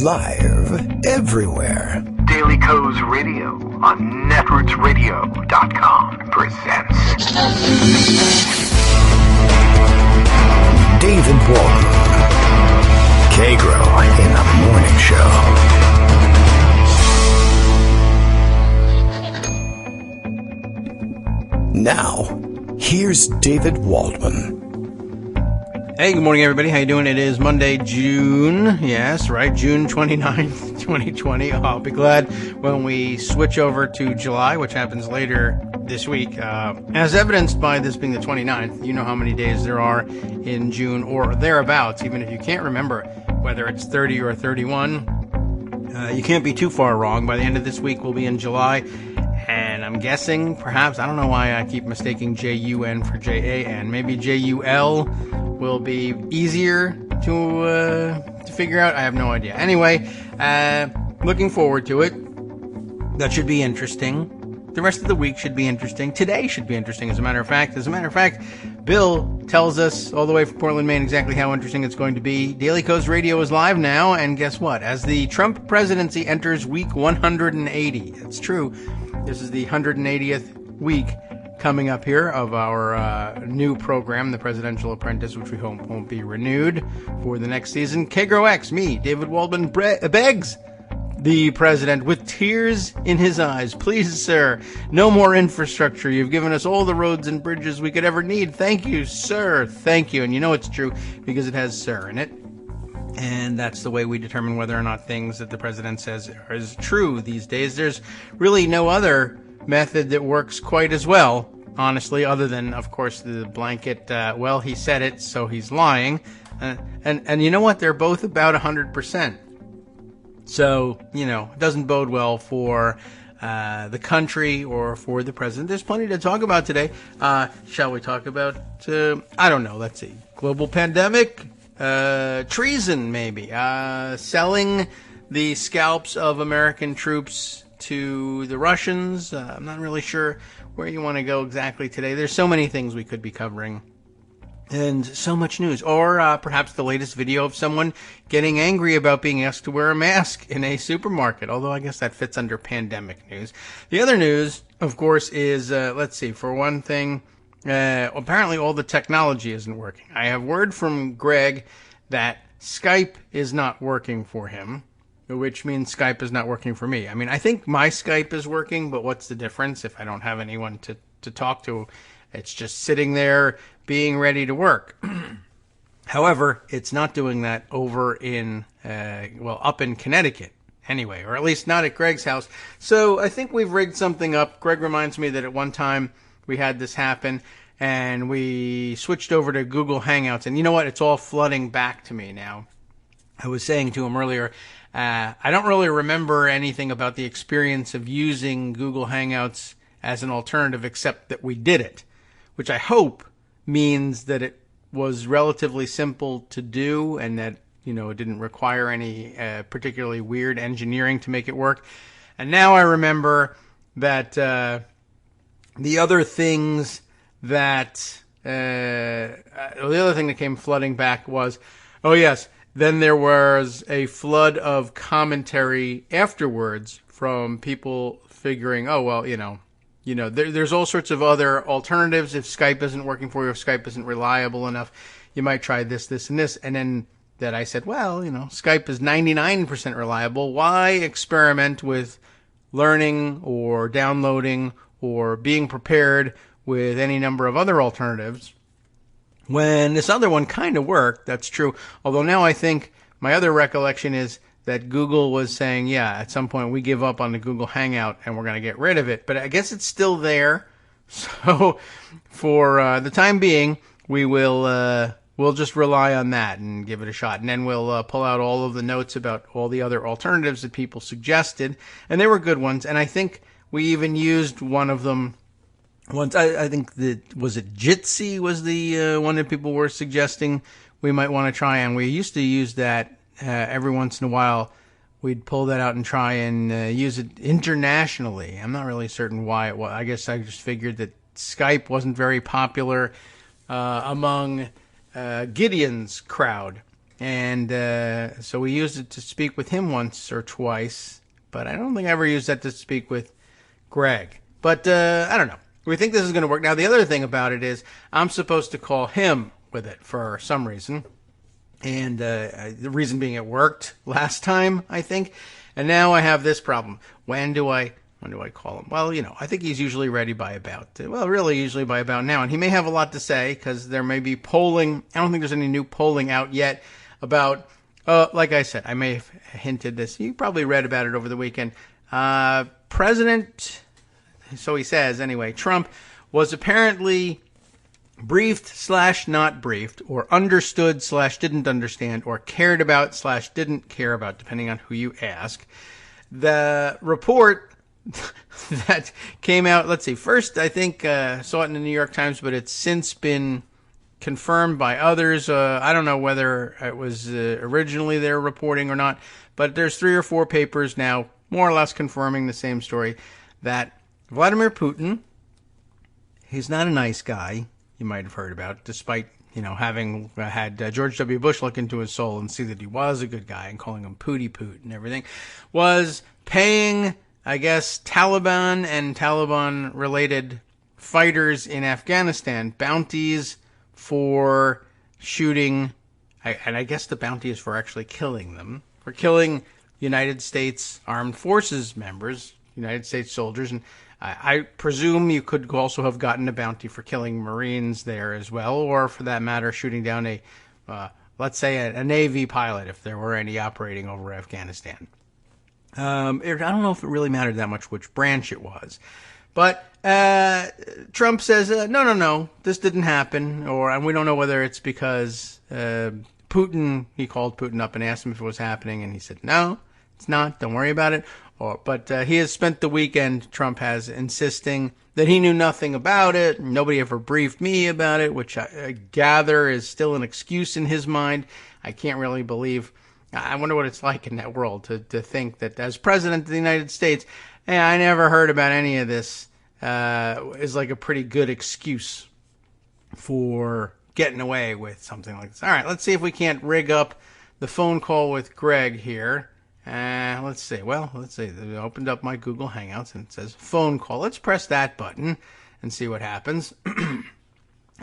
live everywhere. Daily Co's Radio on netrootsradio.com presents David Waldman, Kagro in the Morning Show. Now, here's David Waldman. Hey, good morning, everybody. How you doing? It is Monday, June 29th, 2020. I'll be glad when we switch over to July, which happens later this week. As evidenced by this being the 29th, you know how many days there are in June or thereabouts, even if you can't remember whether it's 30 or 31. You can't be too far wrong. By the end of this week, we'll be in July. And I'm guessing, perhaps, I don't know why I keep mistaking J-U-N for J-A-N. Maybe J-U-L will be easier to figure out. I have no idea. Anyway, looking forward to it. That should be interesting. The rest of the week should be interesting. Today should be interesting, as a matter of fact. As a matter of fact, Bill tells us all the way from Portland, Maine, exactly how interesting it's going to be. Daily Co's Radio is live now, and guess what? As the Trump presidency enters week 180, it's true. This is the 180th week coming up here of our new program, The Presidential Apprentice, which we hope won't be renewed for the next season. Kagro X, me, David Waldman, begs the president with tears in his eyes. Please, sir, no more infrastructure. You've given us all the roads and bridges we could ever need. Thank you, sir. Thank you. And you know it's true because it has sir in it. And that's the way we determine whether or not things that the president says is true these days. There's really no other method that works quite as well, honestly, other than, of course, the blanket, well, he said it, so he's lying. And you know what? They're both about 100%. So, you know, it doesn't bode well for the country or for the president. There's plenty to talk about today. Shall we talk about, I don't know, let's see, global pandemic? Treason, maybe. Selling the scalps of American troops to the Russians. I'm not really sure where you want to go exactly today. There's so many things we could be covering. And so much news. Or perhaps the latest video of someone getting angry about being asked to wear a mask in a supermarket. Although I guess that fits under pandemic news. The other news, of course, is, let's see, for one thing, apparently all the technology isn't working. I have word from Greg that Skype is not working for him, which means Skype is not working for me. I mean, I think my Skype is working, but what's the difference if I don't have anyone to talk to? It's just sitting there being ready to work. However, it's not doing that over in, up in Connecticut. Anyway, or at least not at Greg's house. So I think we've rigged something up. Greg reminds me that at one time we had this happen, and we switched over to Google Hangouts. And you know what? It's all flooding back to me now. I was saying to him earlier, I don't really remember anything about the experience of using Google Hangouts as an alternative, except that we did it, which I hope means that it was relatively simple to do and that, you know, it didn't require any particularly weird engineering to make it work. And now I remember that the other things that the other thing that came flooding back was, oh yes, then there was a flood of commentary afterwards from people figuring, oh well, there's all sorts of other alternatives. If Skype isn't working for you, if Skype isn't reliable enough, you might try this, this, and this. And then that I said, well, Skype is 99% reliable. Why experiment with learning or downloading or being prepared with any number of other alternatives when this other one kind of worked? That's true. Although now I think my other recollection is that Google was saying, yeah, at some point we give up on the Google Hangout and we're going to get rid of it. But I guess it's still there. So for the time being, we'll just rely on that and give it a shot. And then we'll pull out all of the notes about all the other alternatives that people suggested. And they were good ones. And I think we even used one of them once. I think was it Jitsi was the one that people were suggesting we might want to try. And we used to use that every once in a while. We'd pull that out and try and use it internationally. I'm not really certain why it was. I guess I just figured that Skype wasn't very popular among Gideon's crowd. And so we used it to speak with him once or twice, but I don't think I ever used that to speak with Greg. But I don't know. We think this is going to work. Now, the other thing about it is I'm supposed to call him with it for some reason. And the reason being it worked last time, I think. And now I have this problem. When do I call him? Well, I think he's usually ready by usually by about now. And he may have a lot to say because there may be polling. I don't think there's any new polling out yet about, like I said, I may have hinted this. You probably read about it over the weekend. President, so he says anyway, Trump was apparently briefed / not briefed, or understood / didn't understand, or cared about / didn't care about, depending on who you ask. The report that came out, let's see, first I think saw it in the New York Times, but it's since been confirmed by others. I don't know whether it was originally their reporting or not, but there's 3 or 4 papers now more or less confirming the same story, that Vladimir Putin, he's not a nice guy, you might have heard about, despite, having had George W. Bush look into his soul and see that he was a good guy and calling him Pooty Poot and everything, was paying, I guess, Taliban and Taliban-related fighters in Afghanistan bounties for shooting, and I guess the bounty is for actually killing them, for killing United States Armed Forces members, United States soldiers, and I presume you could also have gotten a bounty for killing Marines there as well, or for that matter, shooting down let's say a Navy pilot if there were any operating over Afghanistan. I don't know if it really mattered that much which branch it was. But Trump says, no, this didn't happen, and we don't know whether it's because Putin, he called Putin up and asked him if it was happening, and he said, no, it's not, don't worry about it. But he has spent the weekend, Trump has, insisting that he knew nothing about it, nobody ever briefed me about it, which I gather is still an excuse in his mind. I can't really believe. I wonder what it's like in that world to think that as president of the United States, hey, I never heard about any of this, is like a pretty good excuse for getting away with something like this. All right, let's see if we can't rig up the phone call with Greg here. Let's see. I opened up my Google Hangouts and it says phone call. Let's press that button and see what happens.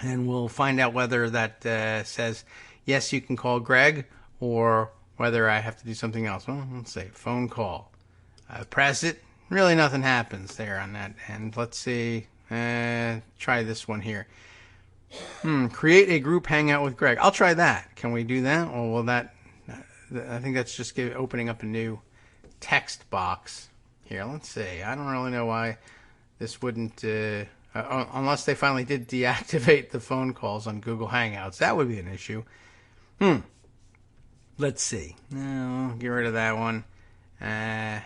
And we'll find out whether that says, yes, you can call Greg, or whether I have to do something else. Well, let's see. Phone call. Press it. Really nothing happens there on that end. Let's see. Try this one here. Create a group hangout with Greg. I'll try that. Can we do that? Or will that... I think that's just opening up a new text box. Here, let's see. I don't really know why this wouldn't... unless they finally did deactivate the phone calls on Google Hangouts. That would be an issue. Let's see. No, get rid of that one. I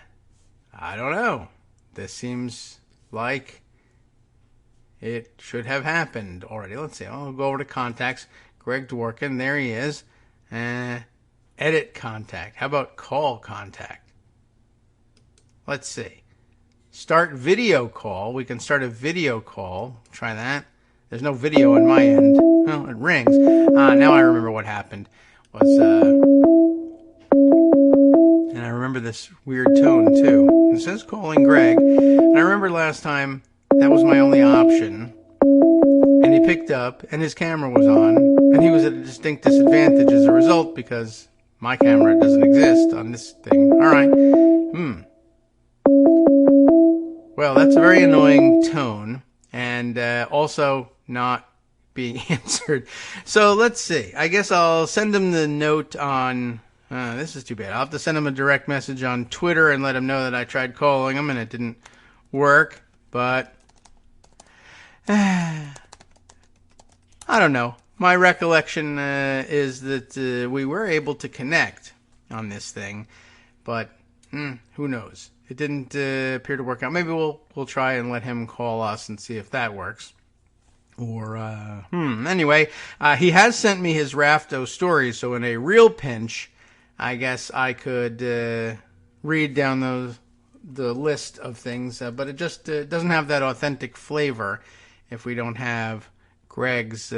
don't know. This seems like it should have happened already. Let's see. I'll go over to contacts. Greg Dworkin. There he is. Edit contact. How about call contact? Let's see. Start video call. We can start a video call. Try that. There's no video on my end. Well, it rings. Now I remember what happened. And I remember this weird tone, too. It says calling Greg. And I remember last time that was my only option. And he picked up, and his camera was on. And he was at a distinct disadvantage as a result, because my camera doesn't exist on this thing. All right. Well, that's a very annoying tone, and also not being answered. So let's see. I guess I'll send him the note on... this is too bad. I'll have to send him a direct message on Twitter and let him know that I tried calling him and it didn't work. But... I don't know. My recollection is that we were able to connect on this thing, but who knows? It didn't appear to work out. Maybe we'll try and let him call us and see if that works. Or anyway, he has sent me his Rafto stories, so in a real pinch, I guess I could read down the list of things, but it just doesn't have that authentic flavor if we don't have Greg's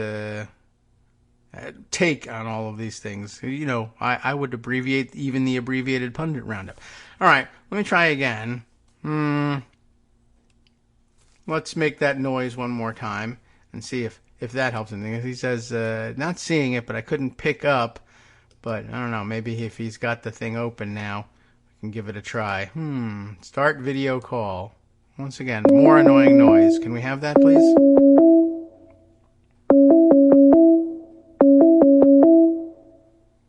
take on all of these things. You know, I would abbreviate even the abbreviated pundit roundup. All right, let me try again. Let's make that noise one more time and see if that helps anything. He says, not seeing it, but I couldn't pick up. But I don't know, maybe if he's got the thing open now, we can give it a try. Start video call. Once again, more annoying noise. Can we have that, please?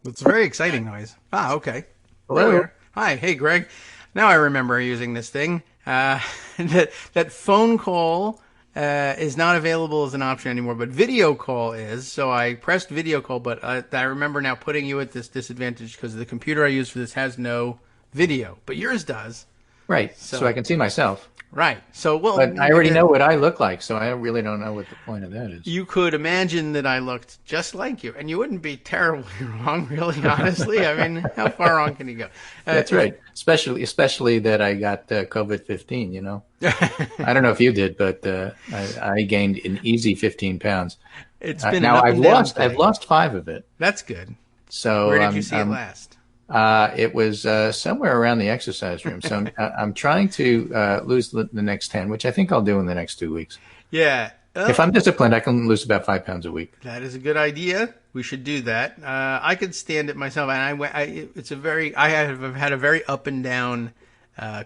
It's a very exciting noise. Ah, okay. Hello. Hi, hey, Greg. Now I remember using this thing. That phone call is not available as an option anymore, but video call is. So I pressed video call, but I remember now putting you at this disadvantage because the computer I use for this has no video, but yours does. Right, so I can see myself. Right. So, well, But I already know what I look like, so I really don't know what the point of that is. You could imagine that I looked just like you, and you wouldn't be terribly wrong, really, honestly. I mean, how far wrong can you go? That's right. Especially that I got COVID-15, you know. I don't know if you did, but I gained an easy 15 pounds. It's been now I've lost 5 of it. That's good. So where did you see it last? It was somewhere around the exercise room. So I'm trying to lose the next 10, which I think I'll do in the next 2 weeks. Yeah. If I'm disciplined, I can lose about 5 pounds a week. That is a good idea. We should do that. I could stand it myself, and I have had a very up and down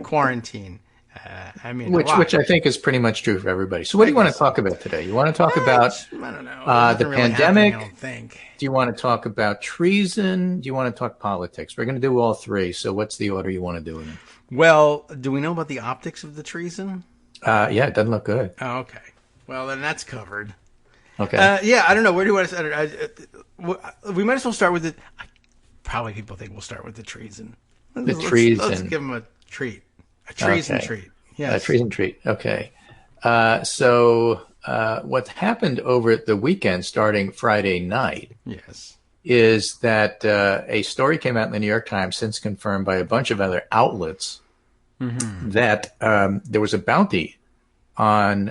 quarantine. Which I think is pretty much true for everybody. So what do you want to talk about today? You want to talk about I don't know. the Really pandemic? I don't think. Do you want to talk about treason? Do you want to talk politics? We're going to do all 3. So what's the order you want to do it in? Well, do we know about the optics of the treason? Yeah, it doesn't look good. Oh, okay. Well, then that's covered. Okay. Yeah, I don't know. Where do you want to start? We might as well start with it. Probably people think we'll start with the treason. Treason. Let's give them a treat. A treason treat. Yes. A treason treat. Okay. So what happened over the weekend, starting Friday night, yes, is that a story came out in the New York Times, since confirmed by a bunch of other outlets, that there was a bounty on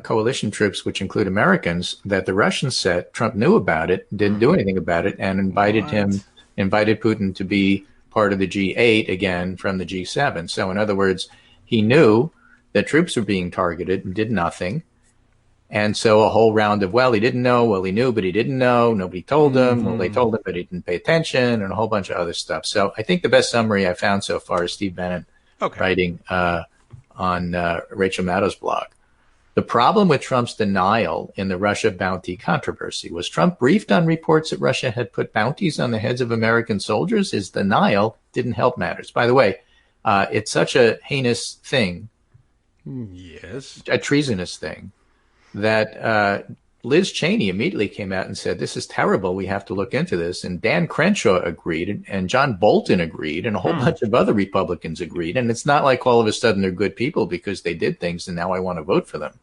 coalition troops, which include Americans, that the Russians set. Trump knew about it, didn't do anything about it, and invited Putin to be part of the G8 again from the G7. So in other words, he knew that troops were being targeted and did nothing. And so a whole round of, well, he didn't know, well, he knew, but he didn't know, nobody told him, well, they told him, but he didn't pay attention, and a whole bunch of other stuff. So I think the best summary I found so far is Steve Bannon writing on Rachel Maddow's blog. The problem with Trump's denial in the Russia bounty controversy was Trump briefed on reports that Russia had put bounties on the heads of American soldiers. His denial didn't help matters. By the way, it's such a heinous thing, yes, a treasonous thing, that Liz Cheney immediately came out and said, this is terrible. We have to look into this. And Dan Crenshaw agreed, and John Bolton agreed, and a whole bunch of other Republicans agreed. And it's not like all of a sudden they're good people because they did things and now I want to vote for them.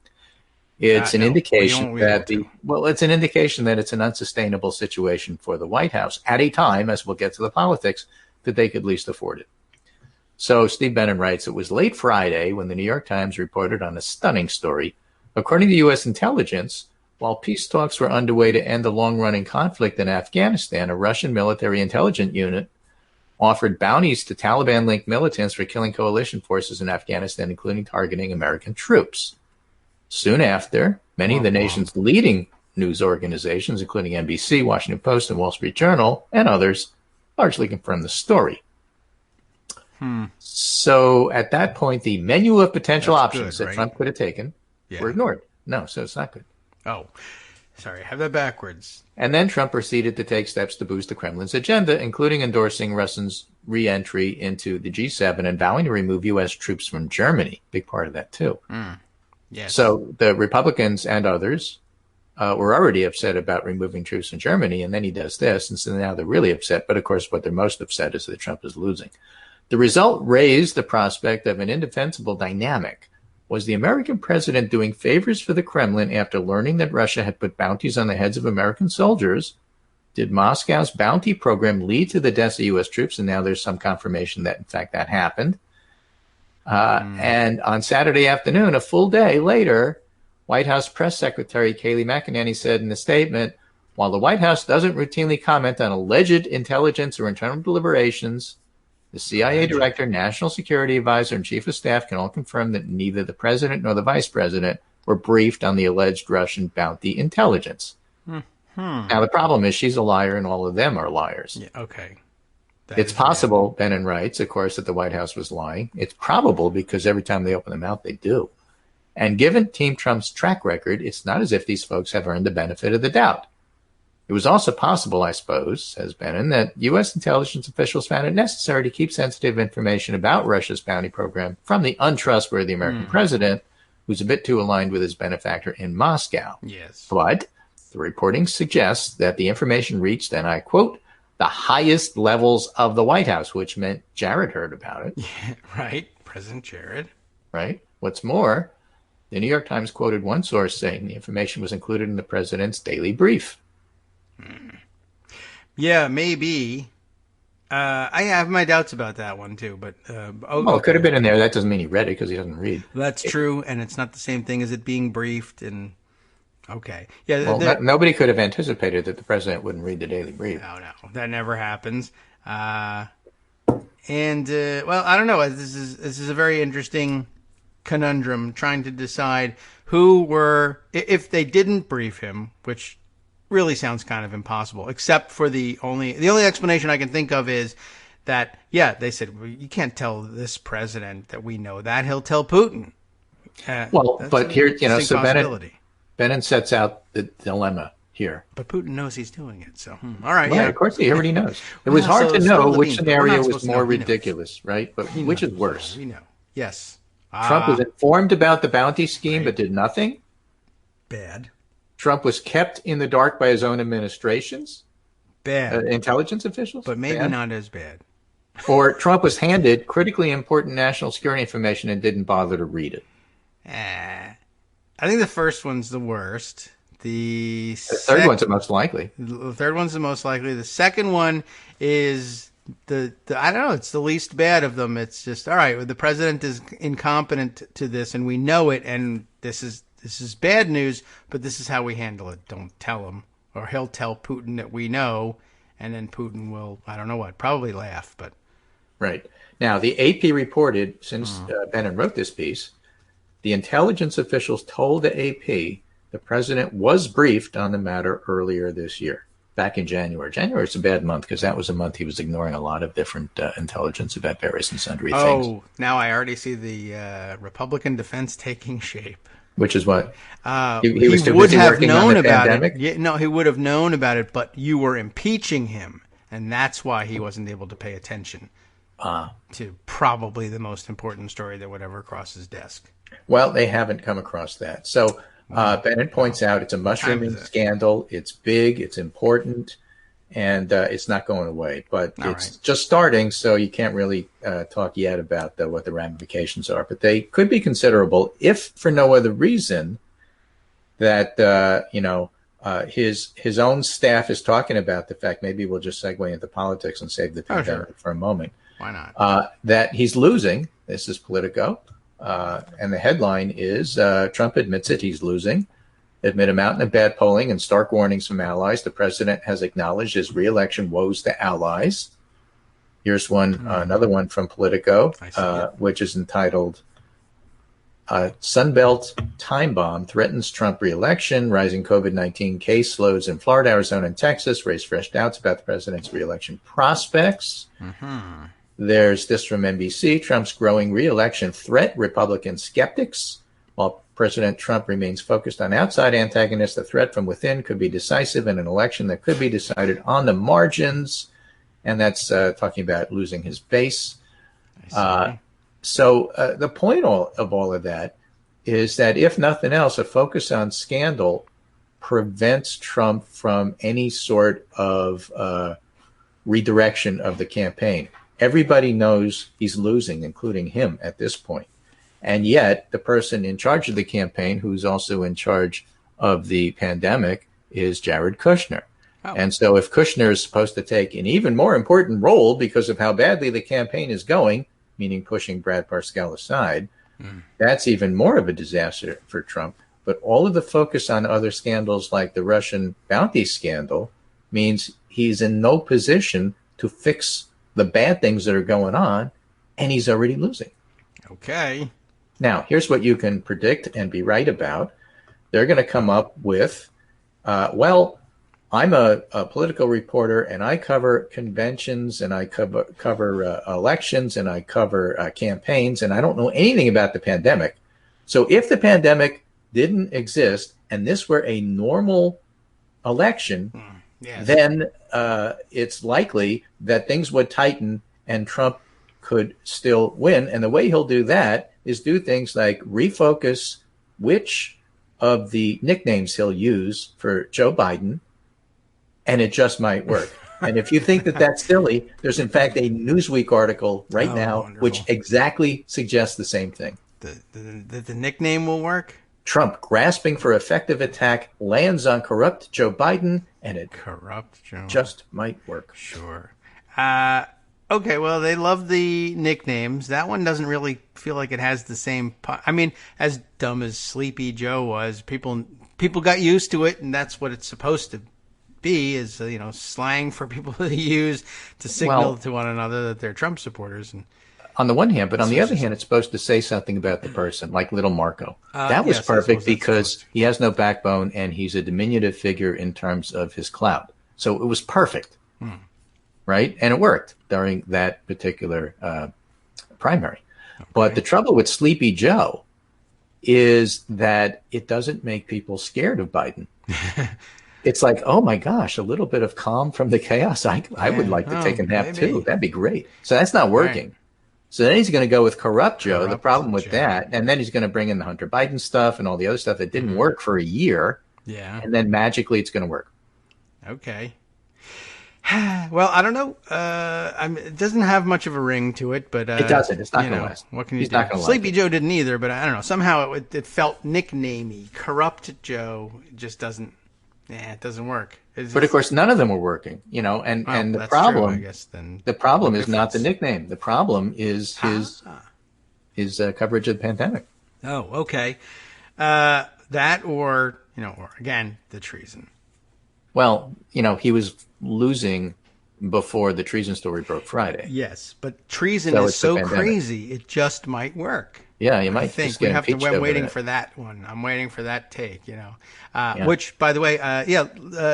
It's an indication that it's an indication that it's an unsustainable situation for the White House at a time, as we'll get to the politics, that they could least afford it. So Steve Bannon writes, it was late Friday when the New York Times reported on a stunning story. According to U.S. intelligence, while peace talks were underway to end the long-running conflict in Afghanistan, a Russian military intelligence unit offered bounties to Taliban-linked militants for killing coalition forces in Afghanistan, including targeting American troops. Soon after, many of the nation's leading news organizations, including NBC, Washington Post, and Wall Street Journal, and others, largely confirmed the story. So at that point, the menu of potential options that Trump could have taken were ignored. No, so it's not good. Oh, sorry, I have that backwards. And then Trump proceeded to take steps to boost the Kremlin's agenda, including endorsing Russia's re-entry into the G7 and vowing to remove U.S. troops from Germany. Big part of that, too. Yes. So the Republicans and others were already upset about removing troops from Germany, and then he does this, and so now they're really upset. But, of course, what they're most upset is that Trump is losing. The result raised the prospect of an indefensible dynamic. Was the American president doing favors for the Kremlin after learning that Russia had put bounties on the heads of American soldiers? Did Moscow's bounty program lead to the deaths of U.S. troops? And now there's some confirmation that, in fact, that happened. And on Saturday afternoon, a full day later, White House Press Secretary Kayleigh McEnany said in a statement, While the White House doesn't routinely comment on alleged intelligence or internal deliberations, the CIA director, national security advisor, and chief of staff can all confirm that neither the president nor the vice president were briefed on the alleged Russian bounty intelligence. Now, the problem is she's a liar and all of them are liars. Yeah, okay. It's possible, Bannon writes, of course, that the White House was lying. It's probable because every time they open their mouth, they do. And given Team Trump's track record, it's not as if these folks have earned the benefit of the doubt. It was also possible, I suppose, says Bannon, that U.S. intelligence officials found it necessary to keep sensitive information about Russia's bounty program from the untrustworthy American president, who's a bit too aligned with his benefactor in Moscow. Yes. But the reporting suggests that the information reached, and I quote, the highest levels of the White House, which meant Jared heard about it. Yeah, right. President Jared. Right. What's more, the New York Times quoted one source saying the information was included in the president's daily brief. Yeah, maybe. I have my doubts about that one too, but Well, it could have been in there. That doesn't mean he read it because he doesn't read. That's true, and it's not the same thing as it being briefed. And okay, yeah. Well, nobody could have anticipated that the president wouldn't read the daily brief. No, that never happens. Well, I don't know. This is a very interesting conundrum, trying to decide who were, if they didn't brief him, which really sounds kind of impossible, except for the only explanation I can think of is that, yeah, they said, well, you can't tell this president that we know that. He'll tell Putin. But here, so Bannon sets out the dilemma here. But Putin knows he's doing it, so all right. Well, yeah, of course he already knows. It was hard to know which scenario was more ridiculous, right? But which is worse? We know. Yes. Trump was informed about the bounty scheme, but did nothing. Bad. Trump was kept in the dark by his own administrations. Bad. Intelligence officials. But maybe not as bad. Or Trump was handed critically important national security information and didn't bother to read it. I think the first one's the worst. The third one's the most likely. The third one's the most likely. The second one is the I don't know. It's the least bad of them. It's just all right. The president is incompetent to this, and we know it. And this is bad news. But this is how we handle it. Don't tell him, or he'll tell Putin that we know, and then Putin will, I don't know what, probably laugh. But right now, the AP reported since Bannon wrote this piece, the intelligence officials told the AP the president was briefed on the matter earlier this year, back in January. January is a bad month because that was a month he was ignoring a lot of different intelligence about various and sundry things. Oh, now I already see the Republican defense taking shape. Which is what? He was too would busy have working on known the about pandemic? it. Yeah, no, he would have known about it, but you were impeaching him, and that's why he wasn't able to pay attention to probably the most important story that would ever cross his desk. Well, they haven't come across that. So Bannon points out it's a mushrooming scandal. It's big, it's important, and it's not going away. But it's just starting, so you can't really talk yet about what the ramifications are. But they could be considerable if for no other reason that, his own staff is talking about the fact, maybe we'll just segue into politics and save the pandemic for a moment. Why not? That he's losing. This is Politico. And the headline is Trump admits it, he's losing. Amid a mountain of bad polling and stark warnings from allies, the president has acknowledged his re-election woes to allies. Here's another one from Politico, which is entitled Sunbelt Time Bomb Threatens Trump re-election. Rising COVID-19 case loads in Florida, Arizona, and Texas raise fresh doubts about the president's re-election prospects. Mm-hmm. There's this from NBC. Trump's growing re-election threat Republican skeptics. While President Trump remains focused on outside antagonists, the threat from within could be decisive in an election that could be decided on the margins. And that's talking about losing his base. So the point of all of that is that, if nothing else, a focus on scandal prevents Trump from any sort of redirection of the campaign. Everybody knows he's losing, including him at this point. And yet the person in charge of the campaign, who's also in charge of the pandemic, is Jared Kushner. Oh. And so if Kushner is supposed to take an even more important role because of how badly the campaign is going, meaning pushing Brad Parscale aside, that's even more of a disaster for Trump. But all of the focus on other scandals like the Russian bounty scandal means he's in no position to fix the bad things that are going on, and he's already losing. Okay. Now, here's what you can predict and be right about. They're going to come up with, well, I'm a political reporter, and I cover conventions, and I cover elections, and I cover campaigns, and I don't know anything about the pandemic. So if the pandemic didn't exist and this were a normal election, yes, then it's likely that things would tighten and Trump could still win. And the way he'll do that is do things like refocus which of the nicknames he'll use for Joe Biden, and it just might work. And if you think that that's silly, there's in fact a Newsweek article right now wonderful. which exactly suggests the same thing. The nickname will work? Trump grasping for effective attack lands on corrupt Joe Biden, and it Corrupt Joe. just might work. Sure. Okay, well, they love the nicknames. That one doesn't really feel like it has the same... I mean, as dumb as Sleepy Joe was, people got used to it, and that's what it's supposed to be, is, slang for people to use to signal to one another that they're Trump supporters. And on the one hand, but on the other hand, it's supposed to say something about the person, like Little Marco. That was perfect because he has no backbone and he's a diminutive figure in terms of his clout. So it was perfect, right? And it worked during that particular primary. Okay. But the trouble with Sleepy Joe is that it doesn't make people scared of Biden. It's like, oh my gosh, a little bit of calm from the chaos. I would like to take a nap too. That'd be great. So that's not working. Right. So then he's going to go with Corrupt Joe. The problem with that, and then he's going to bring in the Hunter Biden stuff and all the other stuff that didn't work for a year. Yeah. And then magically it's going to work. Okay. Well, I don't know. It doesn't have much of a ring to it, but it doesn't. It's not going to last. What can you do? Sleepy Joe didn't either, but I don't know. Somehow it felt nicknamey. Corrupt Joe just doesn't. Yeah, it doesn't work. But of course, none of them were working, and the problem, true, I guess, then the problem is not the nickname. The problem is his coverage of the pandemic. Oh, okay. That or again, the treason. Well, he was losing before the treason story broke Friday. Yes, but treason is so crazy, it just might work. Yeah, you might I think just get impeached over I'm waiting that. for that one. I'm waiting for that take, Which, by the way,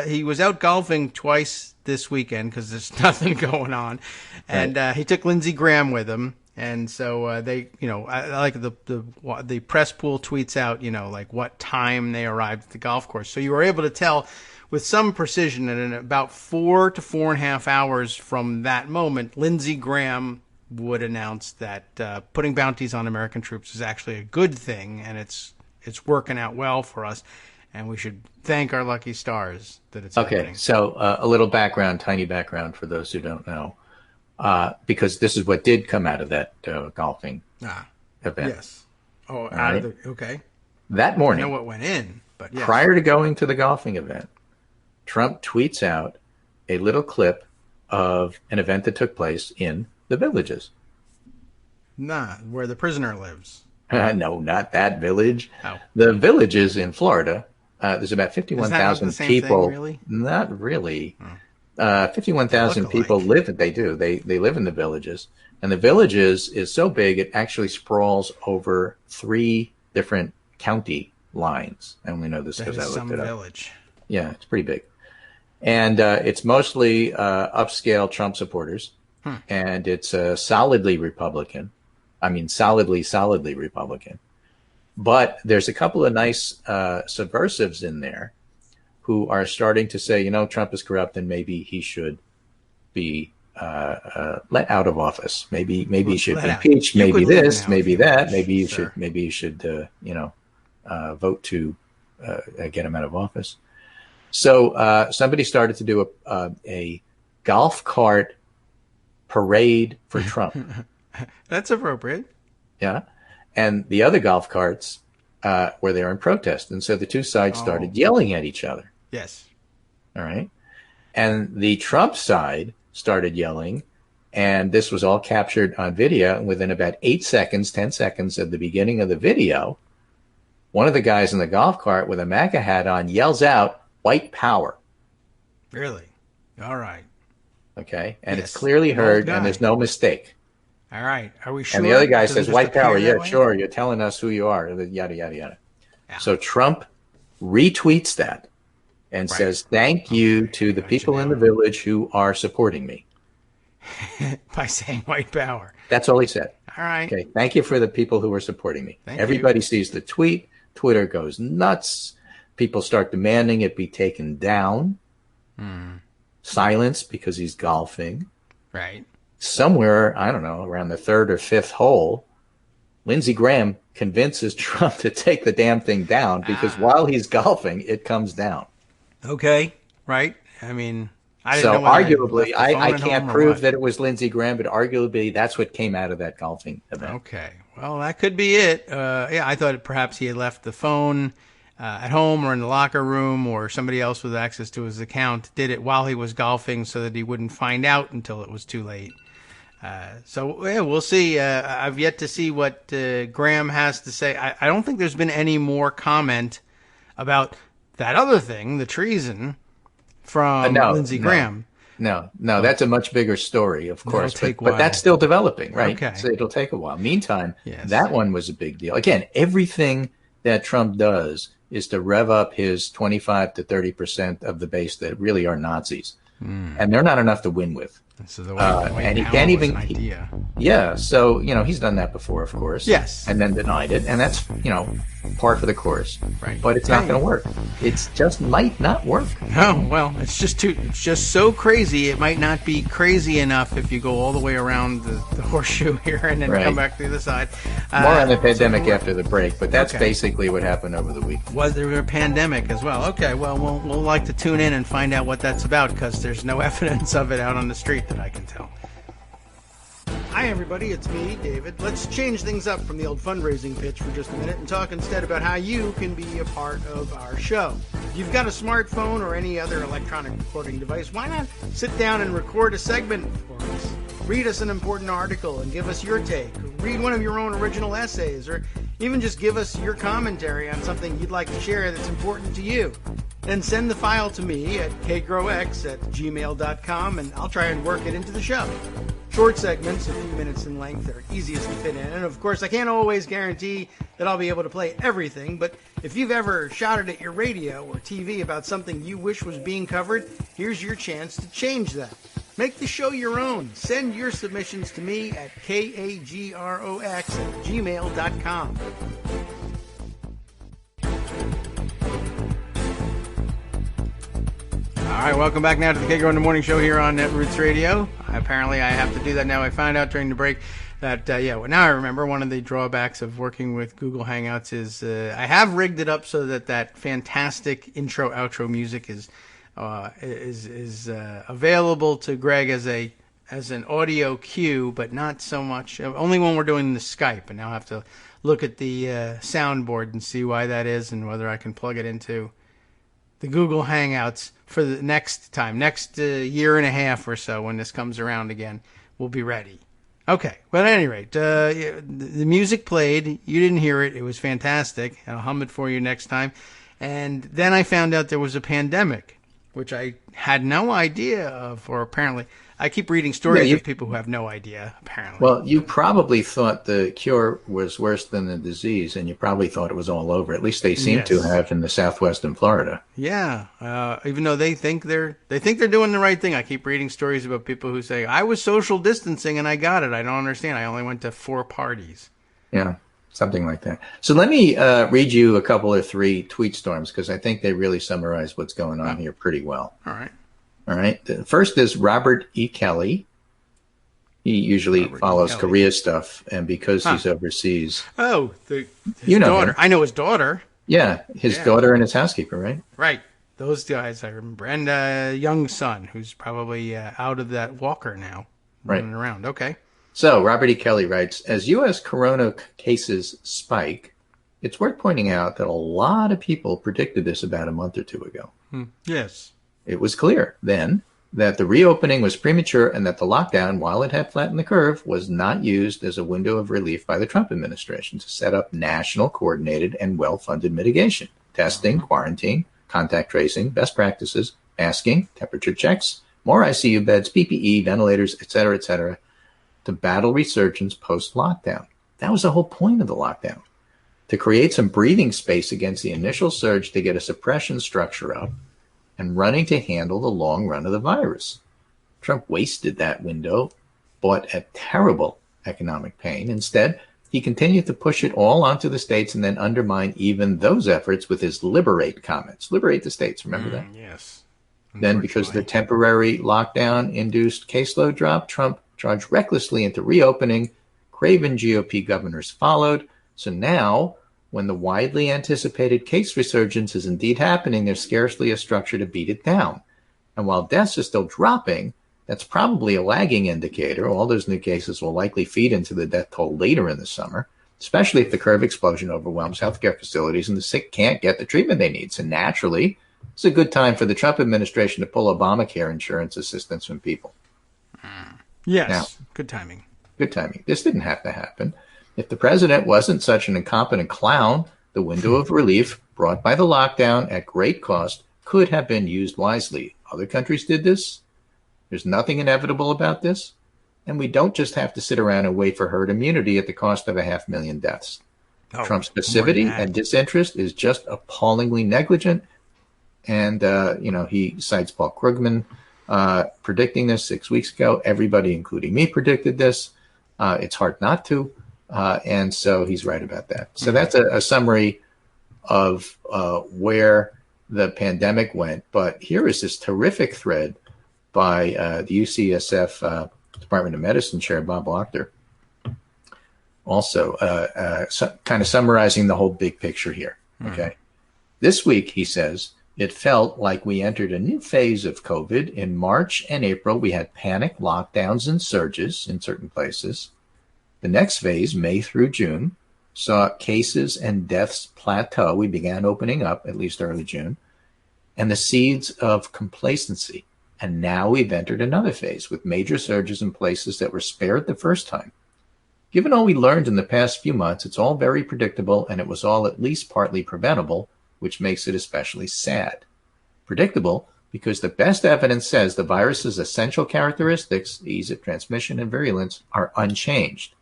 he was out golfing twice this weekend because there's nothing going on. And he took Lindsey Graham with him. And so they, I like the press pool tweets out, like what time they arrived at the golf course. So you were able to tell with some precision that in about 4 to 4.5 hours from that moment, Lindsey Graham would announce that putting bounties on American troops is actually a good thing, and it's working out well for us, and we should thank our lucky stars that it's happening. Okay, so a little background, tiny background for those who don't know, because this is what did come out of that golfing event. Yes. Oh, out of the okay. That morning, I know what went in, but yes. Prior to going to the golfing event, Trump tweets out a little clip of an event that took place in the Villages. Where the prisoner lives. No, not that village. Oh. The Villages in Florida. There's about 51,000 people. Thing, really? Not really. 51,000 people live. They do. They live in the Villages, and the Villages is so big it actually sprawls over 3 different county lines. I only know this because I looked it up. Village. Yeah, it's pretty big, and it's mostly upscale Trump supporters. And it's solidly Republican. I mean, solidly Republican. But there's a couple of nice subversives in there who are starting to say, Trump is corrupt and maybe he should be let out of office. Maybe he should be impeached. Maybe this, maybe that. Maybe you should vote to get him out of office. So somebody started to do a golf cart parade for Trump. That's appropriate. Yeah. And the other golf carts were there in protest. And so the two sides started yelling at each other. Yes. All right. And the Trump side started yelling. And this was all captured on video. And within about 10 seconds of the beginning of the video, one of the guys in the golf cart with a MAGA hat on yells out, "White power." Really? All right. Okay. And Yes. it's clearly heard, Guy. and there's no mistake. All right. Are we sure? And the other guy Doesn't says, just "White appear power." that Yeah, way? sure. You're telling us who you are. Yada, yada, yada. Yeah. So Trump retweets that and Right. says, "Thank you to the people in the village who are supporting me." By saying white power. That's all he said. All right. Okay. Thank you for the people who are supporting me. Thank Everybody sees the tweet. Twitter goes nuts. People start demanding it be taken down. Silence because he's golfing. Right. Somewhere, I don't know, around the third or fifth hole, Lindsey Graham convinces Trump to take the damn thing down because while he's golfing, it comes down. Okay. Right. I mean, I didn't So know whether arguably, he left the phone I at can't home or prove what. that it was Lindsey Graham, but arguably that's what came out of that golfing event. Okay. Well, that could be it. Yeah, I thought perhaps he had left the phone at home or in the locker room, or somebody else with access to his account did it while he was golfing so that he wouldn't find out until it was too late. So yeah, we'll see. I've yet to see what Graham has to say. I don't think there's been any more comment about that other thing, the treason, from Lindsey Graham. No, that's a much bigger story, of course, take a but while. that's still developing, right? Okay. So it'll take a while. Meantime, Yes. that one was a big deal. Again, everything that Trump does is to rev up his 25 to 30% of the base that really are Nazis. And they're not enough to win with. So the white and he power can't was even- an idea. Yeah, so, he's done that before, of course. Yes. And then denied it. And that's, par for the course. Right. But it's not going to work. It just might not work. Oh, well, it's just so crazy. It might not be crazy enough if you go all the way around the horseshoe here and then Right. come back to the other side. More on the pandemic after the break, but that's Okay. basically what happened over the week. Was there a pandemic as well? Okay, well, we'll like to tune in and find out what that's about, because there's no evidence of it out on the street that I can tell. Hi, everybody. It's me, David. Let's change things up from the old fundraising pitch for just a minute and talk instead about how you can be a part of our show. If you've got a smartphone or any other electronic recording device, why not sit down and record a segment for us? Read us an important article and give us your take. Read one of your own original essays, or even just give us your commentary on something you'd like to share that's important to you. Then send the file to me at kagrox@gmail.com, and I'll try and work it into the show. Short segments, a few minutes in length, are easiest to fit in. And of course, I can't always guarantee that I'll be able to play everything, but if you've ever shouted at your radio or TV about something you wish was being covered, here's your chance to change that. Make the show your own. Send your submissions to me at kagrox@gmail.com. All right, welcome back now to the Kagro in the Morning Show here on Netroots Radio. Apparently, I have to do that now. I found out during the break that, now I remember one of the drawbacks of working with Google Hangouts is I have rigged it up so that fantastic intro-outro music is available to Greg as an audio cue, but not so much. Only when we're doing the Skype, and now I have to look at the soundboard and see why that is and whether I can plug it into the Google Hangouts for the next time, next year and a half or so, when this comes around again, we'll be ready. Okay, but at any rate, the music played. You didn't hear it. It was fantastic. I'll hum it for you next time. And then I found out there was a pandemic, which I had no idea of, or apparently I keep reading stories of people who have no idea, apparently. Well, you probably thought the cure was worse than the disease, and you probably thought it was all over. At least they seem to have in the Southwest and Florida. Yeah, even though they think they're doing the right thing. I keep reading stories about people who say, I was social distancing and I got it. I don't understand. I only went to 4 parties. Yeah, something like that. So let me read you a couple or 3 tweet storms, because I think they really summarize what's going on here pretty well. All right. All right. The first is Robert E. Kelly. He usually follows Korea stuff, and because he's overseas. Oh, his know daughter. him. I know his daughter. Yeah, his daughter and his housekeeper, right? Right. Those guys I remember. And a young son who's probably out of that walker now, running around. Okay. So Robert E. Kelly writes, as U.S. corona cases spike, it's worth pointing out that a lot of people predicted this about a month or 2 ago. Yes. It was clear then that the reopening was premature and that the lockdown, while it had flattened the curve, was not used as a window of relief by the Trump administration to set up national, coordinated, and well-funded mitigation, testing, quarantine, contact tracing, best practices, masking, temperature checks, more ICU beds, PPE, ventilators, et cetera, to battle resurgence post-lockdown. That was the whole point of the lockdown, to create some breathing space against the initial surge to get a suppression structure up and running to handle the long run of the virus. Trump wasted that window, bought at terrible economic pain. Instead, he continued to push it all onto the states and then undermine even those efforts with his liberate comments. Liberate the states, remember that? Yes. Then, because the temporary lockdown-induced caseload drop, Trump charged recklessly into reopening. Craven GOP governors followed. So now, when the widely anticipated case resurgence is indeed happening, there's scarcely a structure to beat it down. And while deaths are still dropping, that's probably a lagging indicator. All those new cases will likely feed into the death toll later in the summer, especially if the curve explosion overwhelms healthcare facilities and the sick can't get the treatment they need. So naturally, it's a good time for the Trump administration to pull Obamacare insurance assistance from people. Yes. Now, good timing. Good timing. This didn't have to happen. If the president wasn't such an incompetent clown, the window of relief brought by the lockdown at great cost could have been used wisely. Other countries did this. There's nothing inevitable about this. And we don't just have to sit around and wait for herd immunity at the cost of 500,000 deaths. Trump's passivity and disinterest is just appallingly negligent. And, he cites Paul Krugman predicting this 6 weeks ago. Everybody, including me, predicted this. It's hard not to. And so he's right about that. So that's a summary of where the pandemic went. But here is this terrific thread by the UCSF Department of Medicine Chair Bob Wachter, also kind of summarizing the whole big picture here. Okay. This week, he says, it felt like we entered a new phase of COVID. In March and April, we had panic lockdowns and surges in certain places. The next phase, May through June, saw cases and deaths plateau. We began opening up, at least early June, and the seeds of complacency. And now we've entered another phase with major surges in places that were spared the first time. Given all we learned in the past few months, it's all very predictable, and it was all at least partly preventable, which makes it especially sad. Predictable because the best evidence says the virus's essential characteristics, ease of transmission and virulence, are unchanged.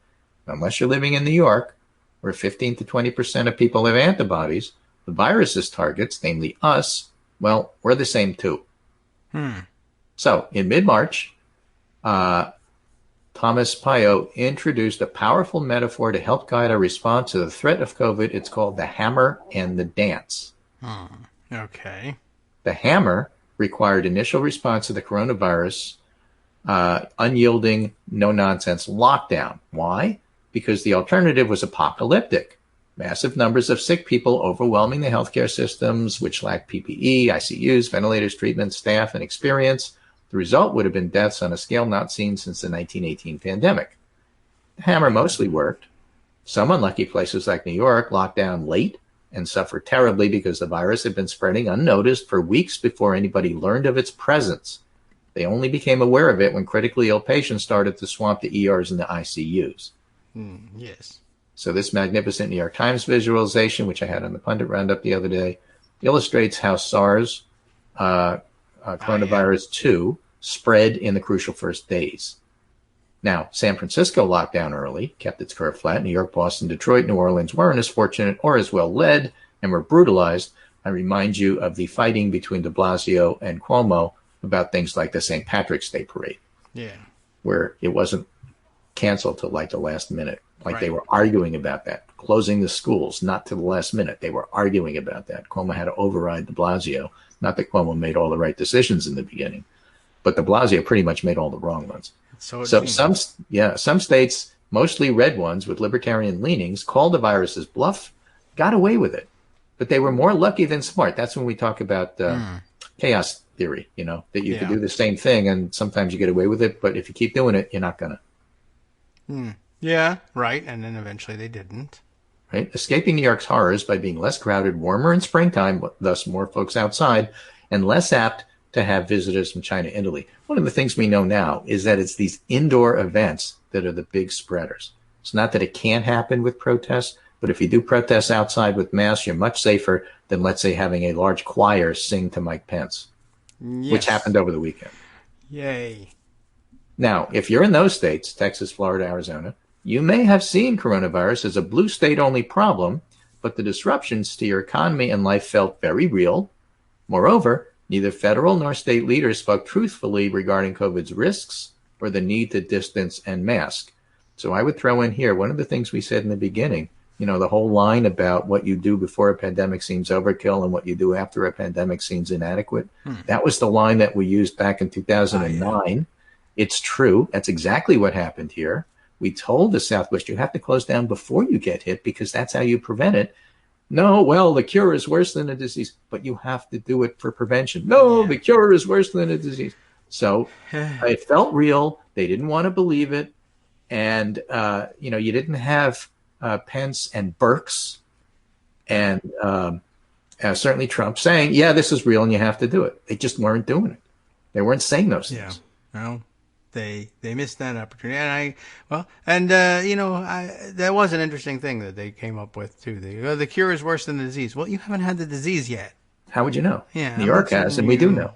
Unless you're living in New York, where 15 to 20% of people have antibodies, the virus's targets, namely us, well, we're the same too. So in mid-March, Thomas Pio introduced a powerful metaphor to help guide our response to the threat of COVID. It's called the hammer and the dance. Okay. The hammer required initial response to the coronavirus, unyielding, no-nonsense lockdown. Why? Because the alternative was apocalyptic. Massive numbers of sick people overwhelming the healthcare systems, which lacked PPE, ICUs, ventilators, treatment, staff, and experience. The result would have been deaths on a scale not seen since the 1918 pandemic. The hammer mostly worked. Some unlucky places like New York locked down late and suffered terribly because the virus had been spreading unnoticed for weeks before anybody learned of its presence. They only became aware of it when critically ill patients started to swamp the ERs and the ICUs. Yes. So this magnificent New York Times visualization, which I had on the pundit roundup the other day, illustrates how SARS coronavirus 2 spread in the crucial first days. Now, San Francisco locked down early, kept its curve flat. New York, Boston, Detroit, New Orleans weren't as fortunate or as well led and were brutalized. I remind you of the fighting between de Blasio and Cuomo about things like the St. Patrick's Day parade. Yeah. Where it wasn't canceled till like the last minute. Right. They were arguing about that. Closing the schools, not to the last minute. They were arguing about that. Cuomo had to override de Blasio. Not that Cuomo made all the right decisions in the beginning, but de Blasio pretty much made all the wrong ones. So some states, mostly red ones with libertarian leanings, called the virus's bluff, got away with it. But they were more lucky than smart. That's when we talk about chaos theory, that you could do the same thing and sometimes you get away with it, but if you keep doing it, you're not gonna. Yeah, right. And then eventually they didn't. Right? Escaping New York's horrors by being less crowded, warmer in springtime, thus more folks outside, and less apt to have visitors from China, Italy. One of the things we know now is that it's these indoor events that are the big spreaders. It's not that it can't happen with protests, but if you do protests outside with masks, you're much safer than, let's say, having a large choir sing to Mike Pence, which happened over the weekend. Yay. Now, if you're in those states, Texas, Florida, Arizona, you may have seen coronavirus as a blue state-only problem, but the disruptions to your economy and life felt very real. Moreover, neither federal nor state leaders spoke truthfully regarding COVID's risks or the need to distance and mask. So I would throw in here one of the things we said in the beginning, the whole line about what you do before a pandemic seems overkill and what you do after a pandemic seems inadequate. That was the line that we used back in 2009. It's true. That's exactly what happened here. We told the Southwest, you have to close down before you get hit because that's how you prevent it. No, well, the cure is worse than the disease, but you have to do it for prevention. No, the cure is worse than the disease. So it felt real. They didn't want to believe it. And, you didn't have Pence and Birx and certainly Trump saying, yeah, this is real and you have to do it. They just weren't doing it. They weren't saying those things. Well, they missed that opportunity. And that was an interesting thing that they came up with too. The cure is worse than the disease. Well, you haven't had the disease yet. How would you know? Yeah, New York has, and we do know.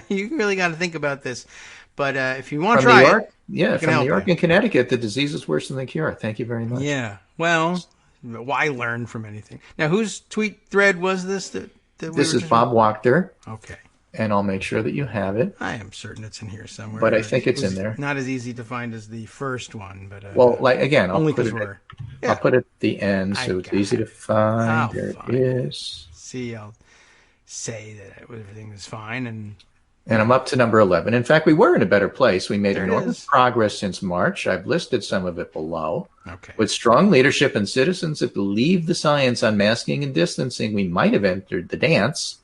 You really got to think about this. But if you want to try it, from New York and Connecticut, the disease is worse than the cure. Thank you very much. Yeah. Well, why learn from anything? Now, whose tweet thread was this? This is Bob Wachter. Okay. And I'll make sure that you have it. I am certain it's in here somewhere. But I think it's in there. Not as easy to find as the first one, but I'll put it at the end so it's easy to find. There it is. See, I'll say that everything is fine, and I'm up to number 11. In fact, we were in a better place. We made enormous progress since March. I've listed some of it below. Okay. With strong leadership and citizens that believe the science on masking and distancing, we might have entered the dance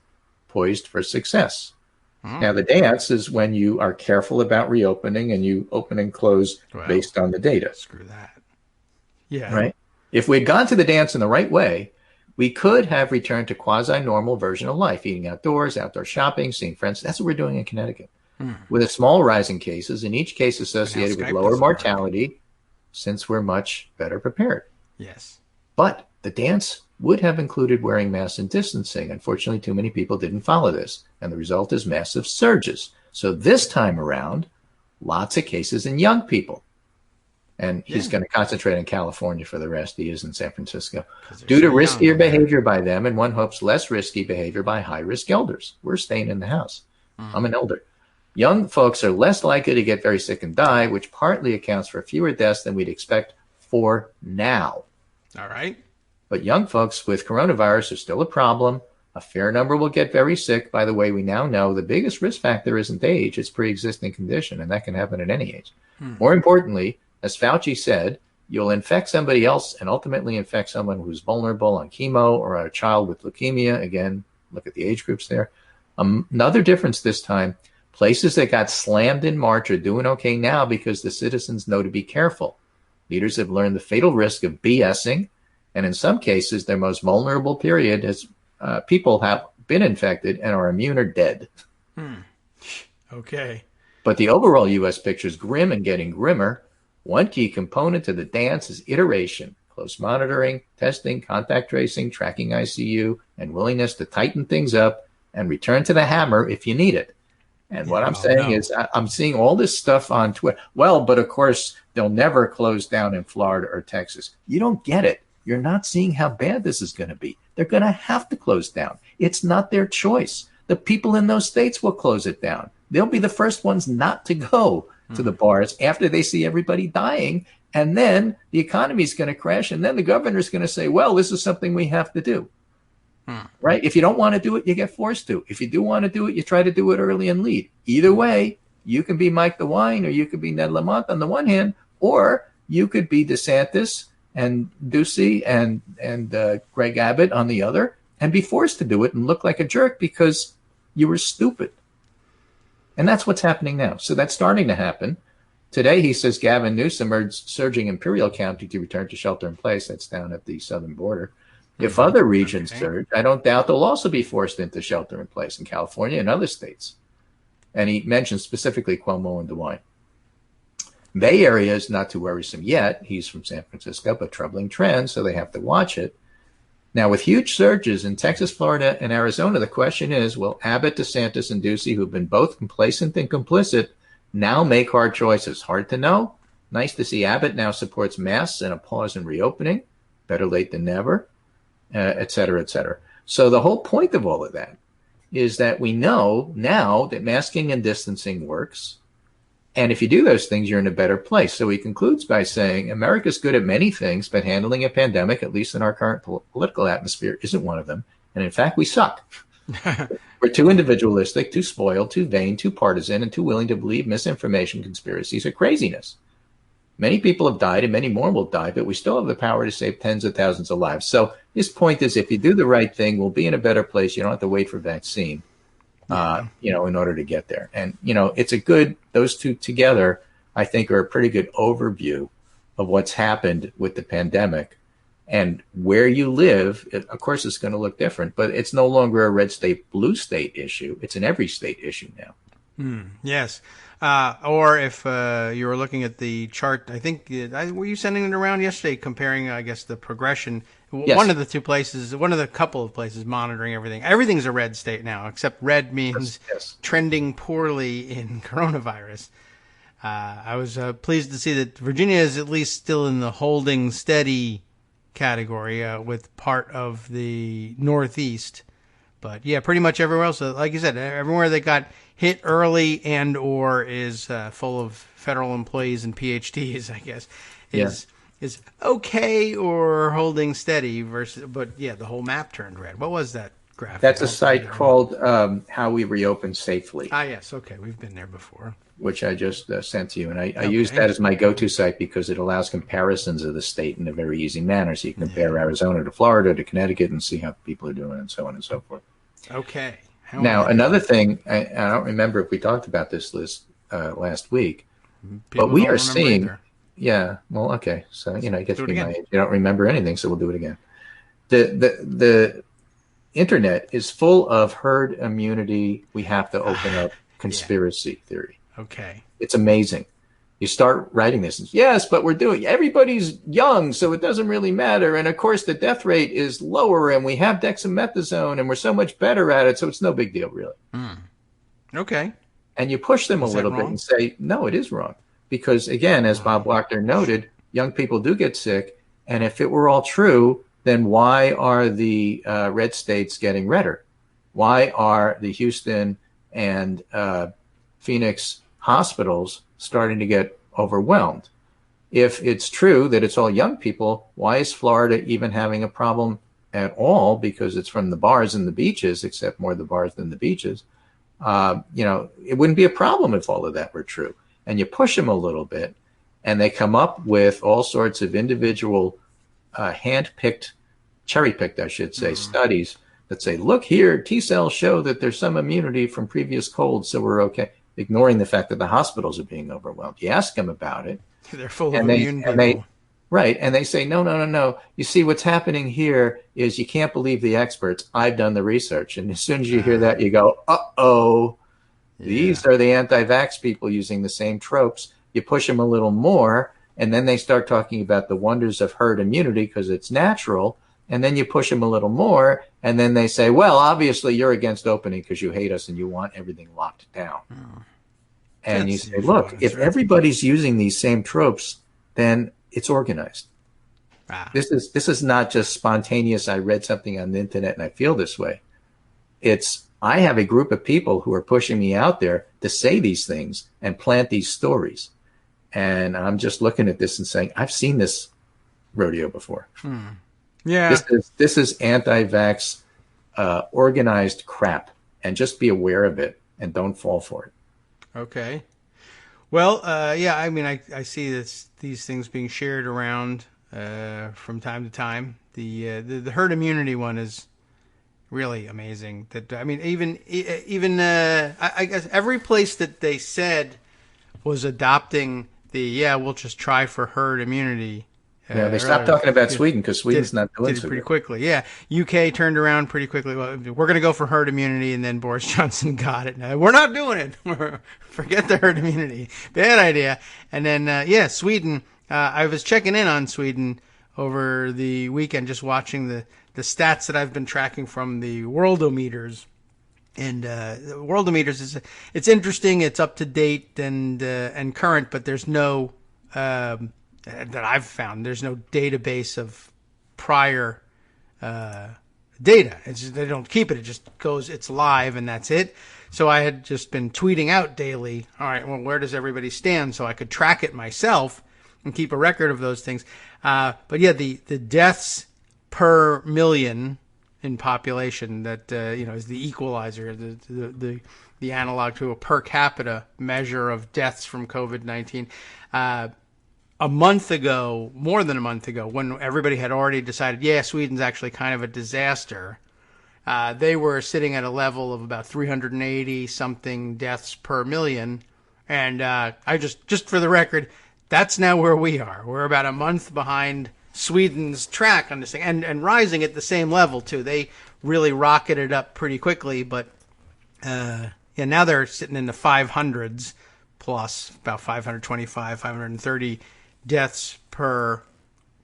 poised for success. Now, the dance is when you are careful about reopening and you open and close based on the data. Screw that. Yeah. Right? If we'd gone to the dance in the right way, we could have returned to quasi-normal version of life, eating outdoors, outdoor shopping, seeing friends. That's what we're doing in Connecticut. With a small rise in cases, in each case associated with lower mortality, since we're much better prepared. Yes. But the dance would have included wearing masks and distancing. Unfortunately, too many people didn't follow this, and the result is massive surges. So this time around, lots of cases in young people. And he's going to concentrate on California for the rest. He is in San Francisco. Due to riskier behavior by them, and one hopes less risky behavior by high-risk elders. We're staying in the house. I'm an elder. Young folks are less likely to get very sick and die, which partly accounts for fewer deaths than we'd expect for now. All right. But young folks with coronavirus are still a problem. A fair number will get very sick. By the way, we now know the biggest risk factor isn't age, it's pre-existing condition, and that can happen at any age. More importantly, as Fauci said, you'll infect somebody else and ultimately infect someone who's vulnerable on chemo or a child with leukemia. Again, look at the age groups there. Another difference this time, places that got slammed in March are doing okay now because the citizens know to be careful. Leaders have learned the fatal risk of BSing, and in some cases, their most vulnerable period is people have been infected and are immune or dead. Okay. But the overall U.S. picture is grim and getting grimmer. One key component to the dance is iteration, close monitoring, testing, contact tracing, tracking ICU, and willingness to tighten things up and return to the hammer if you need it. And what I'm saying is I'm seeing all this stuff on Twitter. Well, but of course, they'll never close down in Florida or Texas. You don't get it. You're not seeing how bad this is going to be. They're going to have to close down. It's not their choice. The people in those states will close it down. They'll be the first ones not to go to the bars after they see everybody dying. And then the economy is going to crash. And then the governor's going to say, well, this is something we have to do. Right? If you don't want to do it, you get forced to. If you do want to do it, you try to do it early and lead. Either way, you can be Mike DeWine or you could be Ned Lamont on the one hand, or you could be DeSantis and Ducey and Greg Abbott on the other and be forced to do it and look like a jerk because you were stupid. And that's what's happening now. So that's starting to happen. Today, he says Gavin Newsom urged surging Imperial County to return to shelter in place. That's down at the southern border. If other regions surge, I don't doubt they'll also be forced into shelter in place in California and other states. And he mentioned specifically Cuomo and DeWine. Bay Area is not too worrisome yet. He's from San Francisco, but troubling trend, so they have to watch it. Now, with huge surges in Texas, Florida, and Arizona, the question is, will Abbott, DeSantis, and Ducey, who've been both complacent and complicit, now make hard choices? Hard to know. Nice to see Abbott now supports masks and a pause in reopening. Better late than never, et cetera, et cetera. So the whole point of all of that is that we know now that masking and distancing works. And if you do those things, you're in a better place. So he concludes by saying America's good at many things, but handling a pandemic, at least in our current political atmosphere, isn't one of them. And in fact, we suck. We're too individualistic, too spoiled, too vain, too partisan, and too willing to believe misinformation, conspiracies, or craziness. Many people have died and many more will die, but we still have the power to save tens of thousands of lives. So his point is, if you do the right thing, we'll be in a better place. You don't have to wait for vaccine. In order to get there. And, it's those two together, I think, are a pretty good overview of what's happened with the pandemic. And where you live, of course, it's going to look different, but it's no longer a red state, blue state issue. It's an every state issue now. Yes. Or if you were looking at the chart, I think, were you sending it around yesterday comparing, I guess, the progression? Yes. One of the couple of places monitoring everything. Everything's a red state now, except red means trending poorly in coronavirus. I was pleased to see that Virginia is at least still in the holding steady category with part of the Northeast. But yeah, pretty much everywhere else, like you said, everywhere that got hit early and or is full of federal employees and PhDs, I guess, is okay or holding steady versus. But yeah, the whole map turned red. What was that graphic? That's a site called How We Reopen Safely. Ah, yes. Okay, we've been there before. Which I just sent to you. And I use that as my go-to site because it allows comparisons of the state in a very easy manner. So you can compare Arizona to Florida to Connecticut and see how people are doing and so on and so forth. Okay. Now, another thing, I don't remember if we talked about this, Liz, last week, but we are seeing, well, okay. So, it gets to be my age. You don't remember anything, so we'll do it again. The internet is full of herd immunity. We have to open up conspiracy theory. Okay. It's amazing. You start writing this. And, yes, but everybody's young, so it doesn't really matter. And of course, the death rate is lower and we have dexamethasone and we're so much better at it. So it's no big deal, really. Okay. And you push them a little bit and say, no, it is wrong. Because again, as Bob Wachter noted, young people do get sick. And if it were all true, then why are the red states getting redder? Why are the Houston and Phoenix hospitals starting to get overwhelmed? If it's true that it's all young people, why is Florida even having a problem at all? Because it's from the bars and the beaches, except more the bars than the beaches. It wouldn't be a problem if all of that were true. And you push them a little bit and they come up with all sorts of individual hand-picked, cherry-picked, I should say, studies that say, look here, T cells show that there's some immunity from previous colds, so we're okay. Ignoring the fact that the hospitals are being overwhelmed. You ask them about it. They're full of immune people. And they say, no. You see, what's happening here is you can't believe the experts. I've done the research. And as soon as you hear that, you go, uh-oh. These are the anti-vax people using the same tropes. You push them a little more, and then they start talking about the wonders of herd immunity because it's natural. And then you push them a little more, and then they say, well, obviously you're against opening because you hate us and you want everything locked down. And you say, look, if everybody's using these same tropes, then it's organized. This is not just spontaneous. I read something on the internet and I feel this way. I have a group of people who are pushing me out there to say these things and plant these stories. And I'm just looking at this and saying, I've seen this rodeo before. Yeah. This is anti-vax organized crap, and just be aware of it and don't fall for it. Okay. Well, I mean, I see these things being shared around from time to time. The herd immunity one is really amazing. That I mean, even I guess every place that they said was adopting we'll just try for herd immunity. Yeah, they stopped talking about Sweden because Sweden's not doing did it so pretty good. quickly. Yeah, UK turned around pretty quickly. Well, we're going to go for herd immunity, and then Boris Johnson got it. No, we're not doing it. Forget the herd immunity. Bad idea. And then Sweden. I was checking in on Sweden over the weekend, just watching the stats that I've been tracking from the Worldometers. And Worldometers it's interesting. It's up to date and current, but there's no that I've found. There's no database of prior data. They don't keep it. It just goes. It's live, and that's it. So I had just been tweeting out daily. All right, well, where does everybody stand? So I could track it myself and keep a record of those things. But yeah, the deaths per million in population that is the equalizer, the analog to a per capita measure of deaths from COVID-19. A month ago, more than a month ago, when everybody had already decided, yeah, Sweden's actually kind of a disaster, they were sitting at a level of about 380 something deaths per million. And I just for the record, that's now where we are. We're about a month behind Sweden's track on this thing, and rising at the same level too. They really rocketed up pretty quickly, but now they're sitting in the 500s plus, about 525, 530 deaths per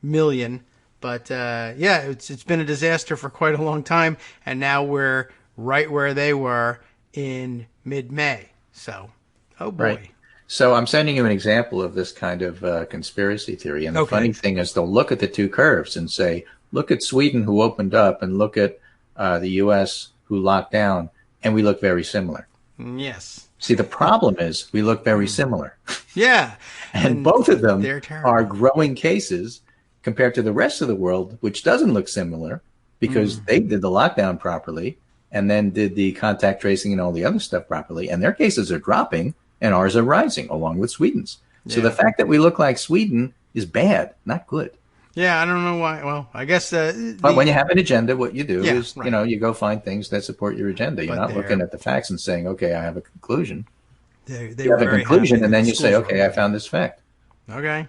million. But it's been a disaster for quite a long time, and now we're right where they were in mid-May. So, oh boy. Right. So I'm sending you an example of this kind of conspiracy theory. And the funny thing is they'll look at the two curves and say, look at Sweden who opened up and look at the U.S. who locked down, and we look very similar. Yes. See, the problem is we look very similar. Yeah. And both of them terrible. are growing cases compared to the rest of the world, which doesn't look similar because they did the lockdown properly and then did the contact tracing and all the other stuff properly. And their cases are dropping and ours are rising along with Sweden's. So the fact that we look like Sweden is bad, not good. Yeah, I don't know why. Well, I guess. But when you have an agenda, what you do is, right. you go find things that support your agenda. You're not looking at the facts and saying, okay, I have a conclusion. They you have a conclusion, and then you say, okay, I found this fact. Okay.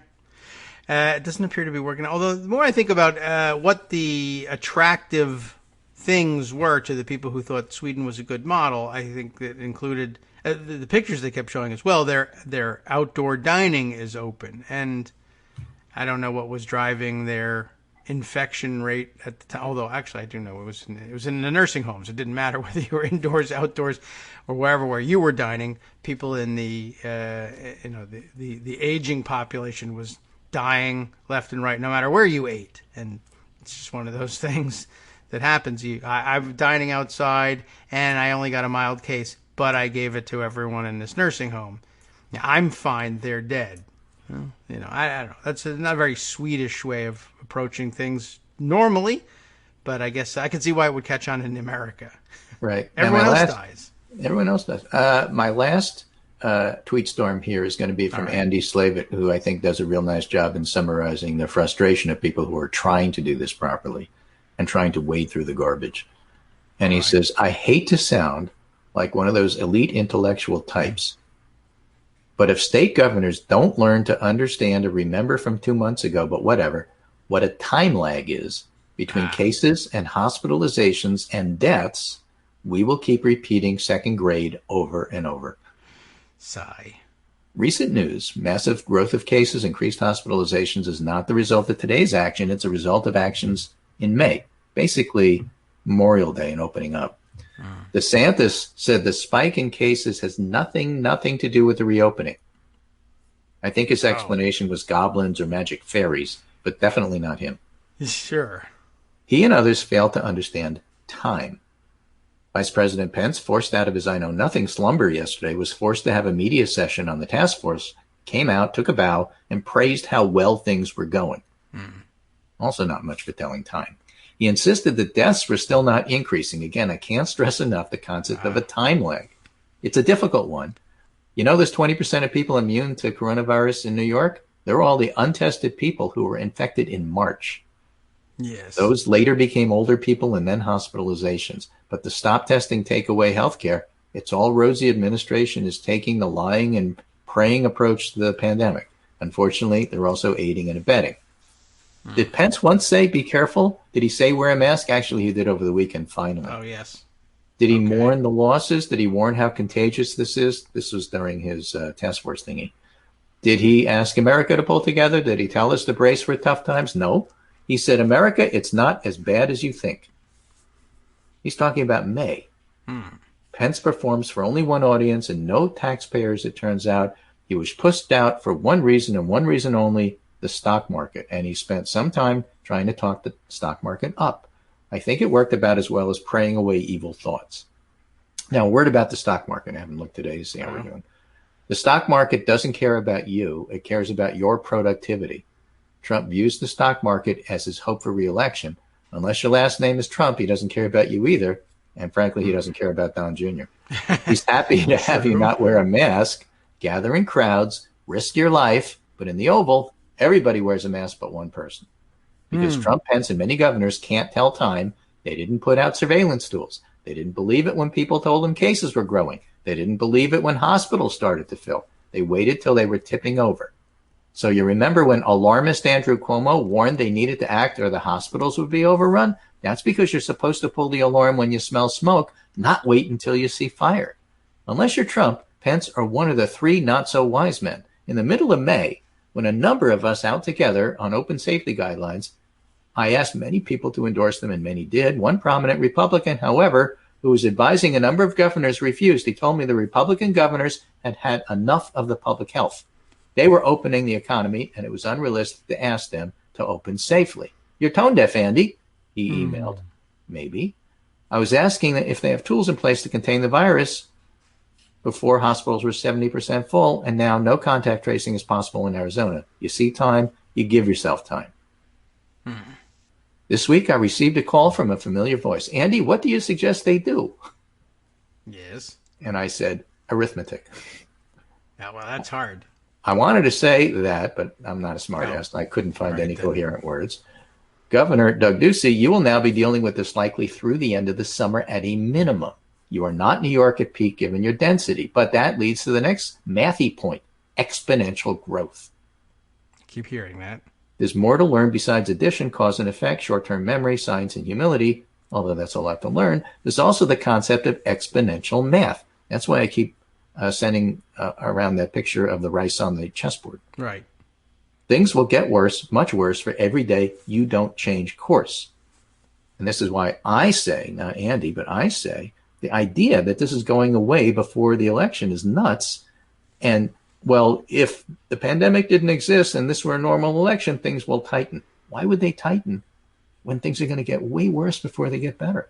It doesn't appear to be working. Although the more I think about what the attractive things were to the people who thought Sweden was a good model, I think that included the pictures they kept showing as well. Their outdoor dining is open, and I don't know what was driving their infection rate at the time. Although actually, I do know it was in the nursing homes. It didn't matter whether you were indoors, outdoors, or wherever where you were dining. People in the the aging population was dying left and right, no matter where you ate. And it's just one of those things that happens. I'm dining outside, and I only got a mild case, but I gave it to everyone in this nursing home. Now, I'm fine. They're dead. Well, I don't know. That's not a very Swedish way of approaching things normally, but I guess I can see why it would catch on in America. Right. Everyone else dies. Everyone else does. My last tweet storm here is going to be from Andy Slavitt, who I think does a real nice job in summarizing the frustration of people who are trying to do this properly and trying to wade through the garbage. And he says, I hate to sound like one of those elite intellectual types, but if state governors don't learn to understand or remember from 2 months ago, but whatever, what a time lag is between cases and hospitalizations and deaths, we will keep repeating second grade over and over. Sigh. Recent news, massive growth of cases, increased hospitalizations is not the result of today's action. It's a result of actions in May, basically Memorial Day and opening up. DeSantis said the spike in cases has nothing to do with the reopening. I think his explanation was goblins or magic fairies, but definitely not him. Sure. He and others failed to understand time. Vice President Pence, forced out of his I know nothing slumber yesterday, was forced to have a media session on the task force, came out, took a bow, and praised how well things were going. Also not much for telling time. He insisted that deaths were still not increasing. Again, I can't stress enough the concept of a time lag. It's a difficult one. There's 20% of people immune to coronavirus in New York. They're all the untested people who were infected in March. Yes. Those later became older people and then hospitalizations. But the stop testing, take away healthcare, it's all rosy. Administration is taking the lying and praying approach to the pandemic. Unfortunately, they're also aiding and abetting. Did Pence once say, be careful? Did he say wear a mask? Actually, he did over the weekend, finally. Oh, yes. Did he mourn the losses? Did he warn how contagious this is? This was during his task force thingy. Did he ask America to pull together? Did he tell us to brace for tough times? No. He said, America, it's not as bad as you think. He's talking about May. Pence performs for only one audience and no taxpayers, it turns out. He was pushed out for one reason and one reason only, the stock market. And he spent some time trying to talk the stock market up. I think it worked about as well as praying away evil thoughts. Now, a word about the stock market. I haven't looked today to see how we're doing. The stock market doesn't care about you. It cares about your productivity. Trump views the stock market as his hope for re-election. Unless your last name is Trump, he doesn't care about you either. And frankly, he doesn't care about Don Jr. He's happy to have you not wear a mask, gather in crowds, risk your life. But in the Oval, everybody wears a mask but one person. Because Trump, Pence, and many governors can't tell time. They didn't put out surveillance tools. They didn't believe it when people told them cases were growing. They didn't believe it when hospitals started to fill. They waited till they were tipping over. So you remember when alarmist Andrew Cuomo warned they needed to act or the hospitals would be overrun? That's because you're supposed to pull the alarm when you smell smoke, not wait until you see fire. Unless you're Trump, Pence, or one of the three not-so-wise men. In the middle of May, when a number of us out together on open safety guidelines, I asked many people to endorse them, and many did. One prominent Republican, however, who was advising a number of governors, refused. He told me the Republican governors had had enough of the public health. They were opening the economy, and it was unrealistic to ask them to open safely. You're tone deaf, Andy, he emailed. Maybe. I was asking if they have tools in place to contain the virus. Before, hospitals were 70% full, and now no contact tracing is possible in Arizona. You see time, you give yourself time. This week, I received a call from a familiar voice. Andy, what do you suggest they do? Yes. And I said, arithmetic. Yeah, well, that's hard. I wanted to say that, but I'm not a smartass. I couldn't find any coherent words. Governor Doug Ducey, you will now be dealing with this likely through the end of the summer at a minimum. You are not New York at peak given your density, but that leads to the next mathy point, exponential growth. Keep hearing that. There's more to learn besides addition, cause and effect, short-term memory, science, and humility, although that's a lot to learn. There's also the concept of exponential math. That's why I keep sending around that picture of the rice on the chessboard. Right. Things will get worse, much worse, for every day you don't change course. And this is why I say, not Andy, but I say, the idea that this is going away before the election is nuts. And, well, if the pandemic didn't exist and this were a normal election, things will tighten. Why would they tighten when things are going to get way worse before they get better?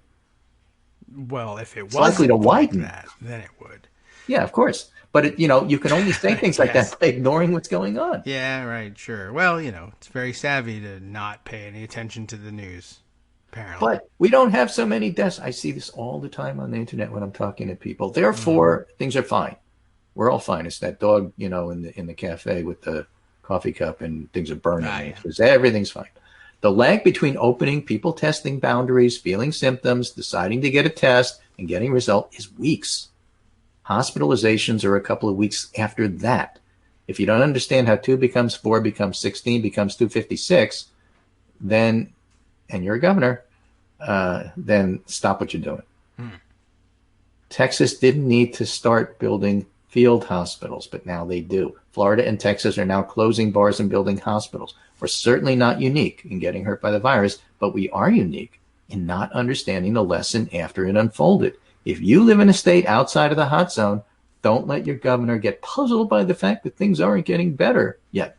Well, if it was likely to widen, that, then it would. Yeah, of course. But, you can only say things like that by ignoring what's going on. Yeah, right, sure. Well, it's very savvy to not pay any attention to the news, apparently. But we don't have so many deaths. I see this all the time on the internet when I'm talking to people. Therefore, things are fine. We're all fine. It's that dog, in the cafe with the coffee cup and things are burning. Right. Everything's fine. The lag between opening, people testing boundaries, feeling symptoms, deciding to get a test, and getting a result is weeks. Hospitalizations are a couple of weeks after that. If you don't understand how 2 becomes 4 becomes 16 becomes 256, then, and you're a governor, then stop what you're doing. Texas didn't need to start building field hospitals, but now they do. Florida and Texas are now closing bars and building hospitals. We're certainly not unique in getting hurt by the virus, but we are unique in not understanding the lesson after it unfolded. If you live in a state outside of the hot zone, don't let your governor get puzzled by the fact that things aren't getting better yet.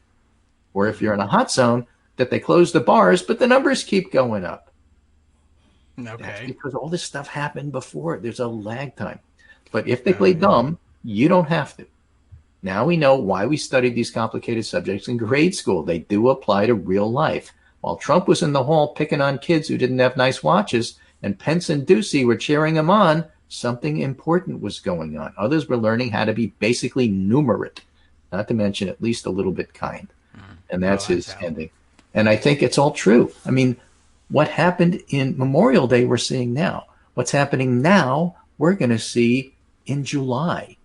Or if you're in a hot zone, that they close the bars, but the numbers keep going up. Okay. That's because all this stuff happened before. There's a lag time. But if they play dumb, you don't have to. Now we know why we studied these complicated subjects in grade school. They do apply to real life. While Trump was in the hall picking on kids who didn't have nice watches, and Pence and Ducey were cheering him on, something important was going on. Others were learning how to be basically numerate, not to mention at least a little bit kind. And that's his ending. And I think it's all true. I mean, what happened in Memorial Day, we're seeing now. What's happening now, we're going to see in July.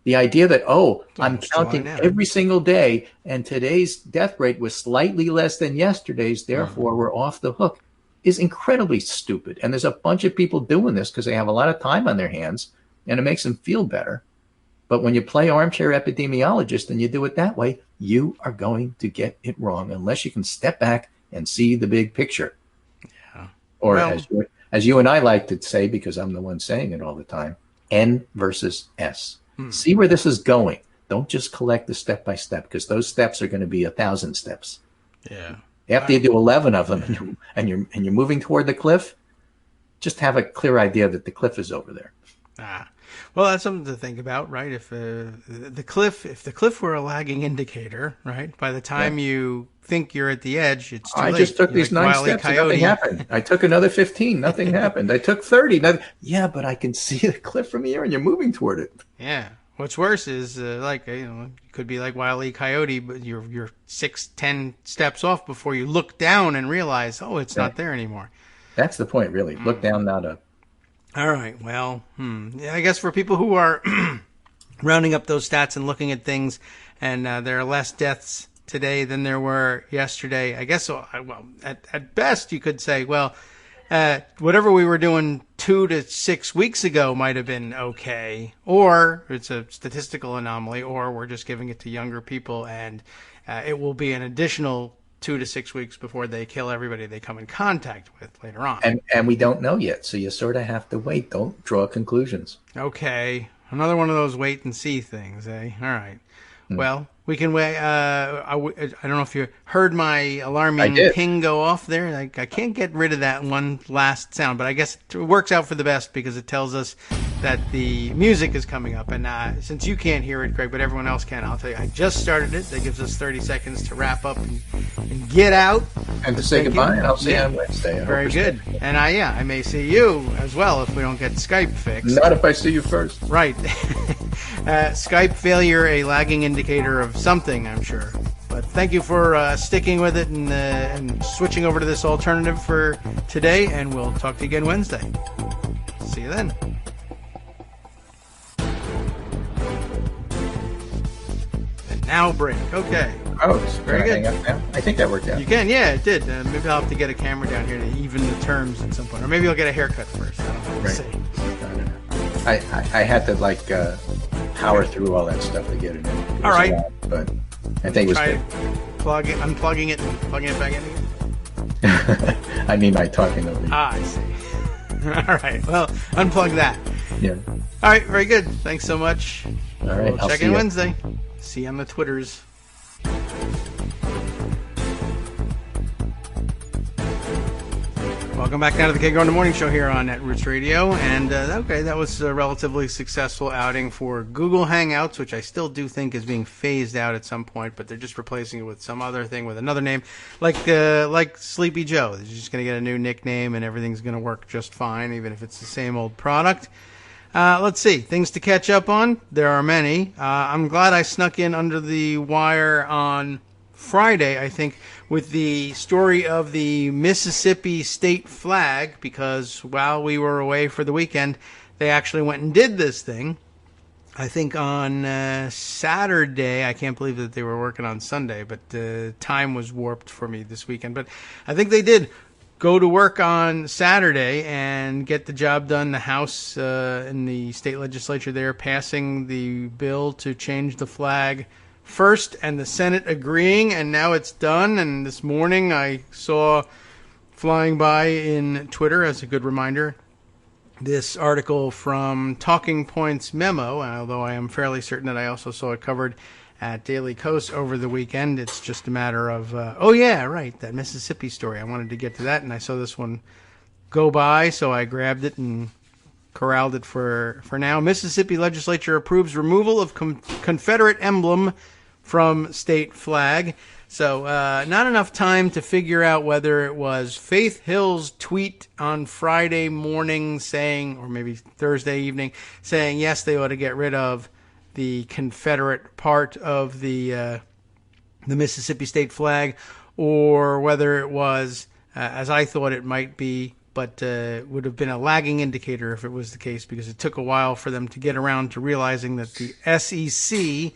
The idea that, I'm almost July counting now. every single day and today's death rate was slightly less than yesterday's, therefore we're off the hook, is incredibly stupid. And there's a bunch of people doing this because they have a lot of time on their hands and it makes them feel better. But when you play armchair epidemiologist and you do it that way, you are going to get it wrong unless you can step back and see the big picture. Yeah. Or as you and I like to say, because I'm the one saying it all the time, N versus S. See where this is going. Don't just collect the step by step, because those steps are going to be 1,000 steps. Yeah. After you do 11 of them and you're moving toward the cliff, just have a clear idea that the cliff is over there. Well, that's something to think about, right? If the cliff were a lagging indicator, right? By the time you think you're at the edge, it's too late. I just took You're these like 9 Wile E. steps and Coyote. nothing happened. I took another 15, nothing happened. I took 30. Yeah, but I can see the cliff from here and you're moving toward it. Yeah. What's worse is you could be like Wile E. Coyote, but you're 6-10 steps off before you look down and realize, it's not there anymore. That's the point, really. Look down, not up. All right. Well, yeah, I guess for people who are rounding up those stats and looking at things, and there are less deaths today than there were yesterday, I guess, at best you could say, whatever we were doing 2 to 6 weeks ago might have been okay, or it's a statistical anomaly, or we're just giving it to younger people, and it will be an additional 2 to 6 weeks before they kill everybody they come in contact with later on. And we don't know yet, so you sort of have to wait. Don't draw conclusions. Okay, another one of those wait and see things, eh? All right. Well, we can wait. I don't know if you heard my alarming ping go off there. I can't get rid of that one last sound, but I guess it works out for the best because it tells us that the music is coming up. And since you can't hear it, Greg, but everyone else can, I'll tell you, I just started it. That gives us 30 seconds to wrap up and get out. And to say goodbye, and I'll see you on Wednesday. Very good. And I may see you as well if we don't get Skype fixed. Not if I see you first. Right. Skype failure, a lagging indicator of something, I'm sure. But thank you for sticking with it and switching over to this alternative for today, and we'll talk to you again Wednesday. See you then. And now break. Okay. Oh, very good. Hang up now? I think that worked out. You can, yeah, it did. Maybe I'll have to get a camera down here to even the terms at some point. Or maybe I'll get a haircut first. I don't know. We'll see. I had to power through all that stuff to get it in. All right. But I think it was good. Unplugging it and plugging it back in again? I mean by talking over you. I see. All right. Well, unplug that. Yeah. All right. Very good. Thanks so much. All right. We'll check in Wednesday. See you on the Twitters. Welcome back now to the Kagro in the Morning Show here on Netroots Radio. And, that was a relatively successful outing for Google Hangouts, which I still do think is being phased out at some point, but they're just replacing it with some other thing with another name, like Sleepy Joe. They're just going to get a new nickname and everything's going to work just fine, even if it's the same old product. Let's see. Things to catch up on. There are many. I'm glad I snuck in under the wire on Friday, I think, with the story of the Mississippi state flag, because while we were away for the weekend, they actually went and did this thing. I think on Saturday. I can't believe that they were working on Sunday, but time was warped for me this weekend. But I think they did go to work on Saturday and get the job done. The House and the state legislature there passing the bill to change the flag first, and the Senate agreeing, and now it's done. And this morning I saw flying by in Twitter, as a good reminder, this article from Talking Points Memo, although I am fairly certain that I also saw it covered at Daily Kos over the weekend. It's just a matter of, that Mississippi story. I wanted to get to that, and I saw this one go by, so I grabbed it and corralled it for now. Mississippi legislature approves removal of Confederate emblem from state flag. So not enough time to figure out whether it was Faith Hill's tweet on Friday morning saying, or maybe Thursday evening, saying, yes, they ought to get rid of the Confederate part of the Mississippi state flag, or whether it was, as I thought it might be, but would have been a lagging indicator if it was the case, because it took a while for them to get around to realizing that the SEC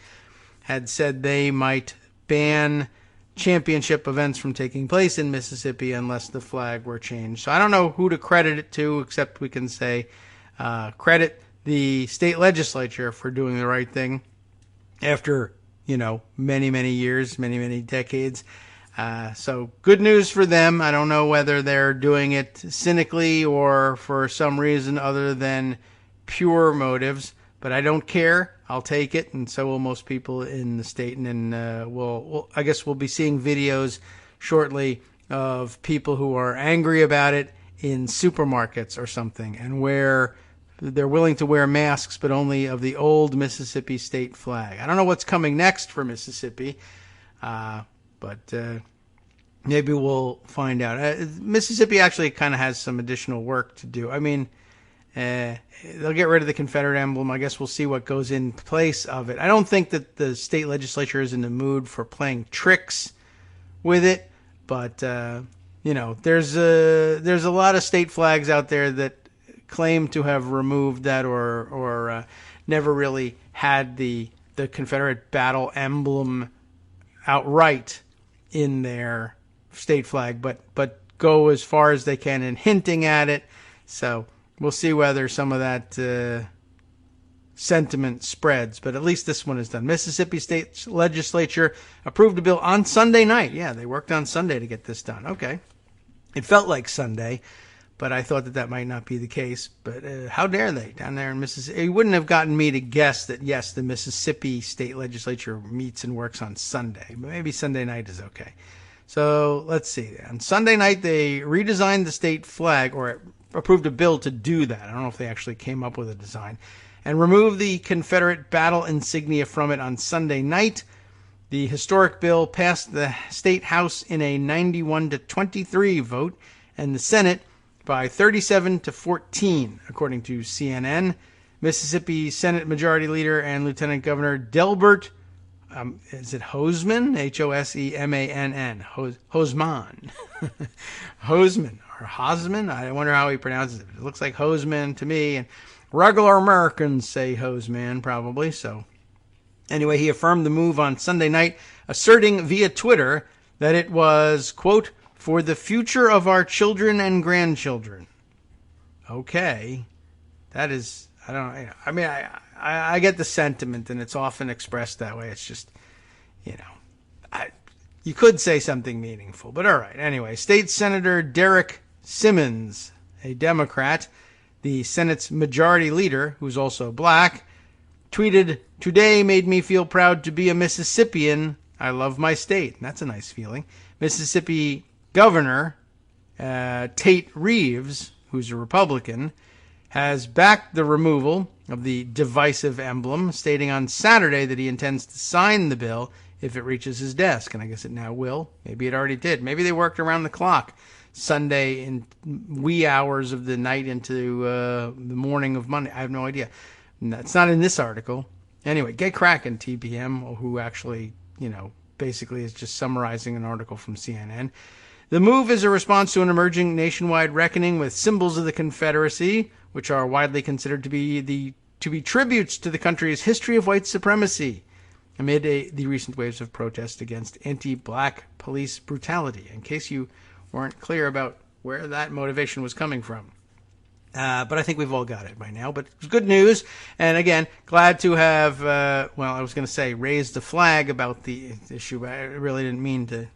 had said they might ban championship events from taking place in Mississippi unless the flag were changed. So I don't know who to credit it to, except we can say credit the state legislature for doing the right thing after, many, many years, many, many decades. So good news for them. I don't know whether they're doing it cynically or for some reason other than pure motives, but I don't care. I'll take it, and so will most people in the state. And then I guess we'll be seeing videos shortly of people who are angry about it in supermarkets or something, and where they're willing to wear masks, but only of the old Mississippi state flag. I don't know what's coming next for Mississippi, but maybe we'll find out. Mississippi actually kind of has some additional work to do. I mean, they'll get rid of the Confederate emblem. I guess we'll see what goes in place of it. I don't think that the state legislature is in the mood for playing tricks with it, but there's a lot of state flags out there that claim to have removed that or never really had the Confederate battle emblem outright in their state flag, but go as far as they can in hinting at it. So we'll see whether some of that sentiment spreads, but at least this one is done. Mississippi State Legislature approved a bill on Sunday night. Yeah, they worked on Sunday to get this done. Okay. It felt like Sunday, but I thought that might not be the case. But how dare they down there in Mississippi? It wouldn't have gotten me to guess that, yes, the Mississippi State Legislature meets and works on Sunday. But maybe Sunday night is okay. So let's see. On Sunday night, they redesigned the state flag, or approved a bill to do that. I don't know if they actually came up with a design, and removed the Confederate battle insignia from it on Sunday night. The historic bill passed the state house in a 91-23 vote, and the Senate by 37-14, according to CNN. Mississippi Senate Majority Leader and Lieutenant Governor Delbert, is it Hosemann? Hosemann. Hosemann. Hosemann, or Hosman? I wonder how he pronounces it. It looks like Hosemann to me, and regular Americans say Hosemann probably. So anyway, he affirmed the move on Sunday night, asserting via Twitter that it was, quote, for the future of our children and grandchildren. Okay. That is, I don't know. I mean, I get the sentiment, and it's often expressed that way. It's just, you could say something meaningful, but all right. Anyway, State Senator Derek Simmons, a Democrat, the Senate's majority leader, who's also black, tweeted, "Today made me feel proud to be a Mississippian. I love my state." And that's a nice feeling. Mississippi Governor Tate Reeves, who's a Republican, has backed the removal of the divisive emblem, stating on Saturday that he intends to sign the bill if it reaches his desk. And I guess it now will. Maybe it already did. Maybe they worked around the clock Sunday in wee hours of the night into the morning of Monday. I have no idea. It's not in this article. Anyway, get cracking, TPM, who actually, basically is just summarizing an article from CNN. The move is a response to an emerging nationwide reckoning with symbols of the Confederacy, which are widely considered to be tributes to the country's history of white supremacy, amid the recent waves of protest against anti-black police brutality. In case you weren't clear about where that motivation was coming from. But I think we've all got it by now. But it's good news. And again, glad to have, I was going to say raised the flag about the issue, but I really didn't mean to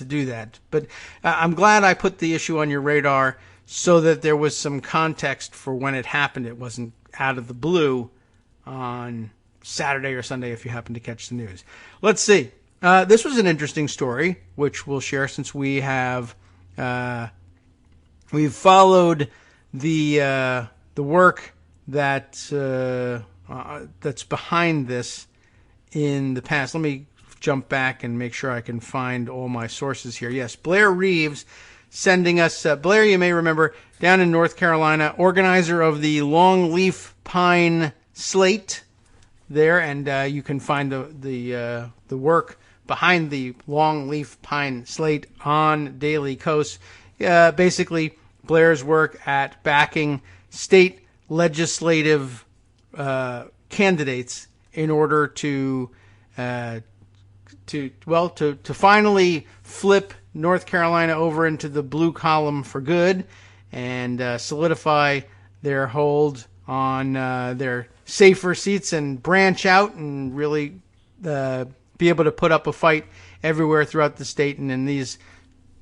do that. But I'm glad I put the issue on your radar so that there was some context for when it happened. It wasn't out of the blue on Saturday or Sunday if you happen to catch the news. Let's see. This was an interesting story, which we'll share since we have we've followed the work that's behind this in the past. Let me jump back and make sure I can find all my sources here. Yes, Blair Reeves sending us, Blair, you may remember, down in North Carolina, organizer of the Longleaf Pine Slate there, and you can find the work behind the Longleaf Pine Slate on Daily Kos. Basically Blair's work at backing state legislative candidates in order to finally flip North Carolina over into the blue column for good and solidify their hold on their safer seats and branch out and really be able to put up a fight everywhere throughout the state. And in these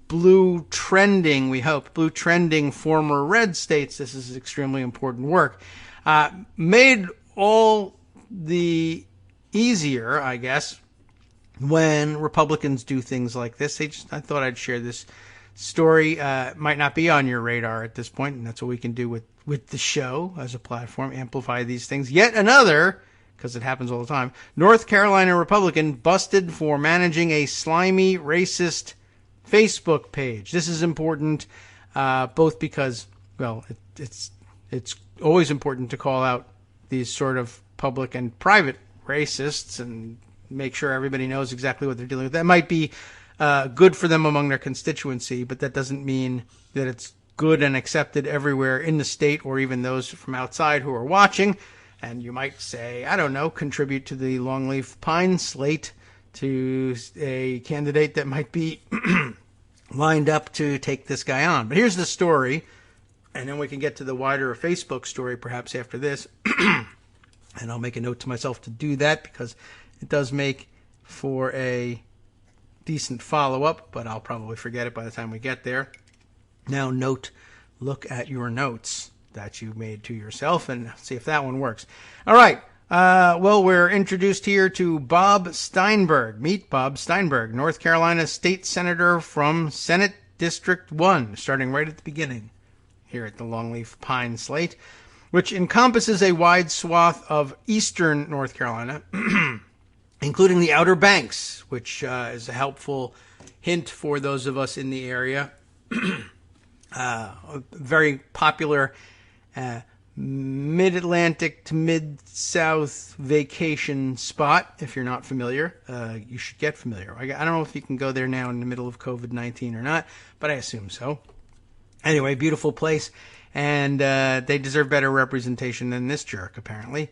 blue trending former red states, this is extremely important work. Made all the easier, I guess, when Republicans do things like this. I thought I'd share this story. Might not be on your radar at this point, and that's what we can do with the show as a platform, amplify these things. Yet another, because it happens all the time, North Carolina Republican busted for managing a slimy, racist Facebook page. This is important, both because, well, it's always important to call out these sort of public and private racists and make sure everybody knows exactly what they're dealing with. That might be good for them among their constituency, but that doesn't mean that it's good and accepted everywhere in the state or even those from outside who are watching. And you might say, I don't know, contribute to the Longleaf Pine slate to a candidate that might be lined up to take this guy on. But here's the story, and then we can get to the wider Facebook story perhaps after this. And I'll make a note to myself to do that because it does make for a decent follow-up, but I'll probably forget it by the time we get there. Now look at your notes that you made to yourself and see if that one works. All right. Well, we're introduced here to Bob Steinberg. Meet Bob Steinberg, North Carolina State Senator from Senate District 1, starting right at the beginning here at the Longleaf Pine slate, which encompasses a wide swath of eastern North Carolina, including the Outer Banks, which is a helpful hint for those of us in the area. A very popular mid-Atlantic to mid-South vacation spot. If you're not familiar, you should get familiar. I don't know if you can go there now in the middle of COVID-19 or not, but I assume so. Anyway, beautiful place, and they deserve better representation than this jerk, apparently.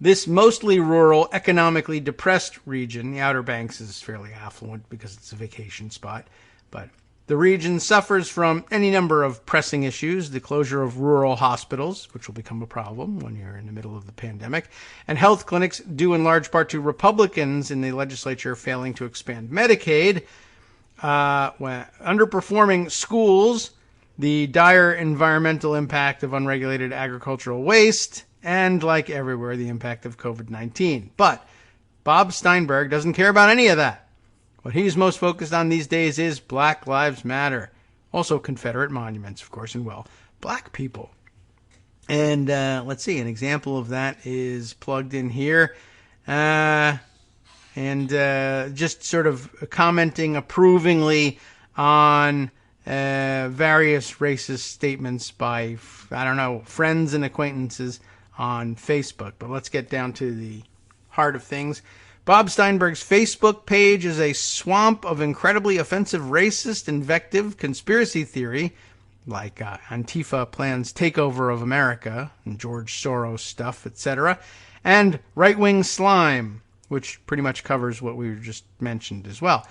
This mostly rural, economically depressed region, the Outer Banks, is fairly affluent because it's a vacation spot, but the region suffers from any number of pressing issues: the closure of rural hospitals, which will become a problem when you're in the middle of the pandemic, and health clinics due in large part to Republicans in the legislature failing to expand Medicaid, underperforming schools, the dire environmental impact of unregulated agricultural waste, and, like everywhere, the impact of COVID-19. But Bob Steinberg doesn't care about any of that. What he's most focused on these days is Black Lives Matter. Also Confederate monuments, of course, and, well, black people. And let's see, an example of that is plugged in here. And just sort of commenting approvingly on various racist statements by, friends and acquaintances on Facebook. But let's get down to the heart of things. Bob Steinberg's Facebook page is a swamp of incredibly offensive racist invective, conspiracy theory, like Antifa plans takeover of America, and George Soros stuff, etc., and right-wing slime, which pretty much covers what we just mentioned as well.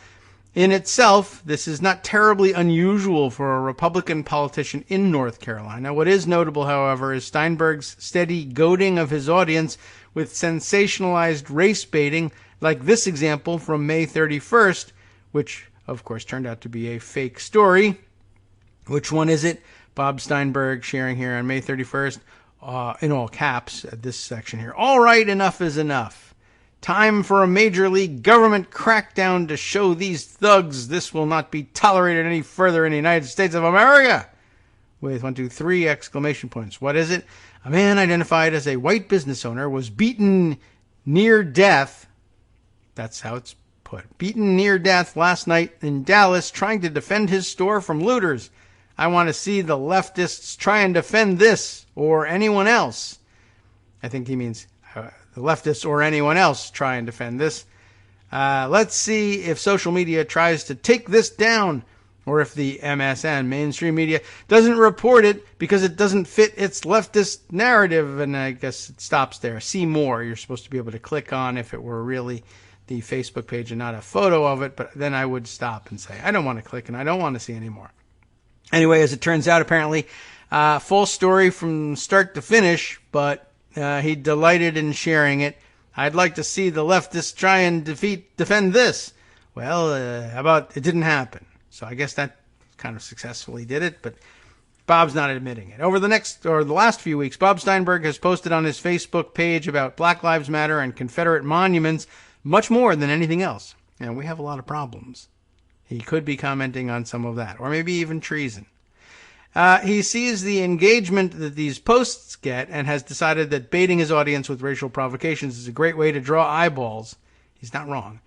In itself, this is not terribly unusual for a Republican politician in North Carolina. What is notable, however, is Steinberg's steady goading of his audience with sensationalized race baiting, like this example from May 31st, which, of course, turned out to be a fake story. Which one is it? Bob Steinberg sharing here on May 31st, in all caps, at this section here. All right, enough is enough. Time for a major league government crackdown to show these thugs this will not be tolerated any further in the United States of America. With 1, 2, 3 exclamation points. What is it? A man identified as a white business owner was beaten near death. That's how it's put. Beaten near death last night in Dallas trying to defend his store from looters. I want to see the leftists try and defend this or anyone else. I think he means the leftists or anyone else try and defend this. Let's see if social media tries to take this down or if the MSN, mainstream media, doesn't report it because it doesn't fit its leftist narrative. And I guess it stops there. See more, you're supposed to be able to click on if it were really the Facebook page and not a photo of it. But then I would stop and say, I don't want to click and I don't want to see anymore. Anyway, as it turns out, apparently, full story from start to finish, but he delighted in sharing it. I'd like to see the leftists try and defend this. Well, how about it didn't happen? So I guess that kind of successfully did it, but Bob's not admitting it. Over the last few weeks, Bob Steinberg has posted on his Facebook page about Black Lives Matter and Confederate monuments much more than anything else. And we have a lot of problems. He could be commenting on some of that, or maybe even treason. He sees the engagement that these posts get and has decided that baiting his audience with racial provocations is a great way to draw eyeballs. He's not wrong.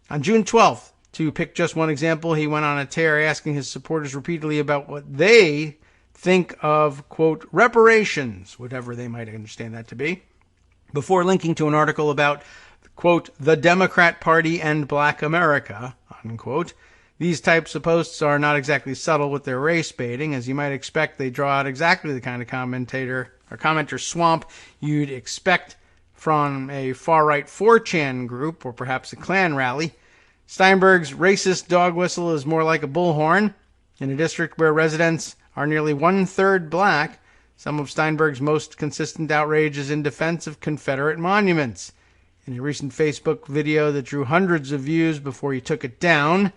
On June 12th, to pick just one example, he went on a tear asking his supporters repeatedly about what they think of, quote, reparations, whatever they might understand that to be, before linking to an article about, quote, the Democrat Party and Black America, unquote. These types of posts are not exactly subtle with their race baiting. As you might expect, they draw out exactly the kind of commenter swamp you'd expect from a far-right 4chan group or perhaps a Klan rally. Steinberg's racist dog whistle is more like a bullhorn. In a district where residents are nearly one-third black, some of Steinberg's most consistent outrage is in defense of Confederate monuments. In a recent Facebook video that drew hundreds of views before he took it down,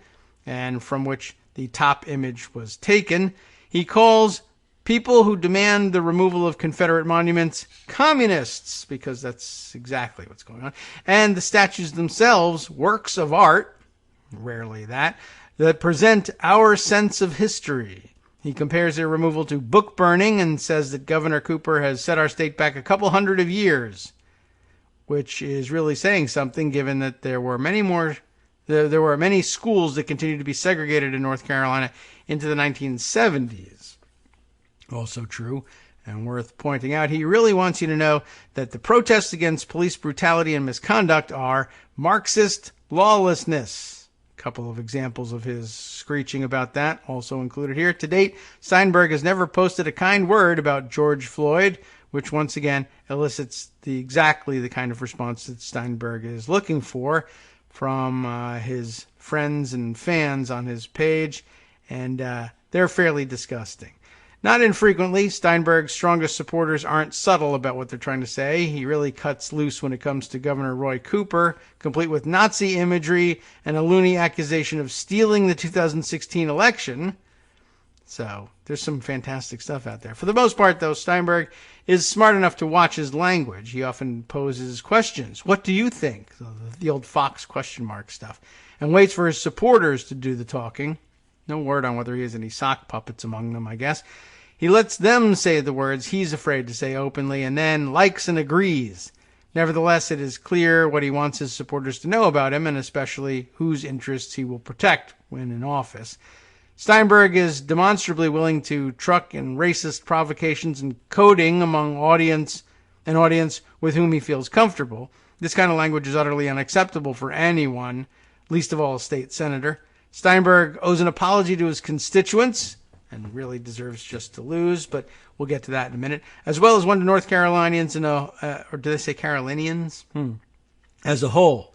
and from which the top image was taken, he calls people who demand the removal of Confederate monuments communists, because that's exactly what's going on, and the statues themselves works of art, rarely that present our sense of history. He compares their removal to book burning and says that Governor Cooper has set our state back a couple hundred of years, which is really saying something given that there were many schools that continued to be segregated in North Carolina into the 1970s. Also true and worth pointing out, he really wants you to know that the protests against police brutality and misconduct are Marxist lawlessness. A couple of examples of his screeching about that also included here. To date, Steinberg has never posted a kind word about George Floyd, which once again elicits exactly the kind of response that Steinberg is looking for from his friends and fans on his page, and they're fairly disgusting. Not infrequently, Steinberg's strongest supporters aren't subtle about what they're trying to say. He really cuts loose when it comes to Governor Roy Cooper, complete with Nazi imagery and a loony accusation of stealing the 2016 election. So there's some fantastic stuff out there. For the most part, though, Steinberg is smart enough to watch his language. He often poses questions. What do you think? The old Fox question mark stuff. And waits for his supporters to do the talking. No word on whether he has any sock puppets among them, I guess. He lets them say the words he's afraid to say openly and then likes and agrees. Nevertheless, it is clear what he wants his supporters to know about him, and especially whose interests he will protect when in office. Steinberg is demonstrably willing to truck in racist provocations and coding among an audience with whom he feels comfortable. This kind of language is utterly unacceptable for anyone, least of all a state senator. Steinberg owes an apology to his constituents and really deserves just to lose, but we'll get to that in a minute, as well as one to North Carolinians or do they say Carolinians? As a whole.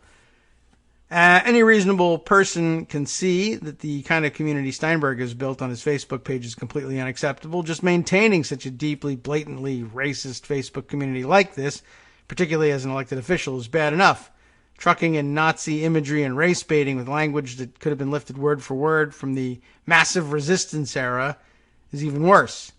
Any reasonable person can see that the kind of community Steinberg has built on his Facebook page is completely unacceptable. Just maintaining such a deeply, blatantly racist Facebook community like this, particularly as an elected official, is bad enough. Trucking in Nazi imagery and race baiting with language that could have been lifted word for word from the massive resistance era is even worse.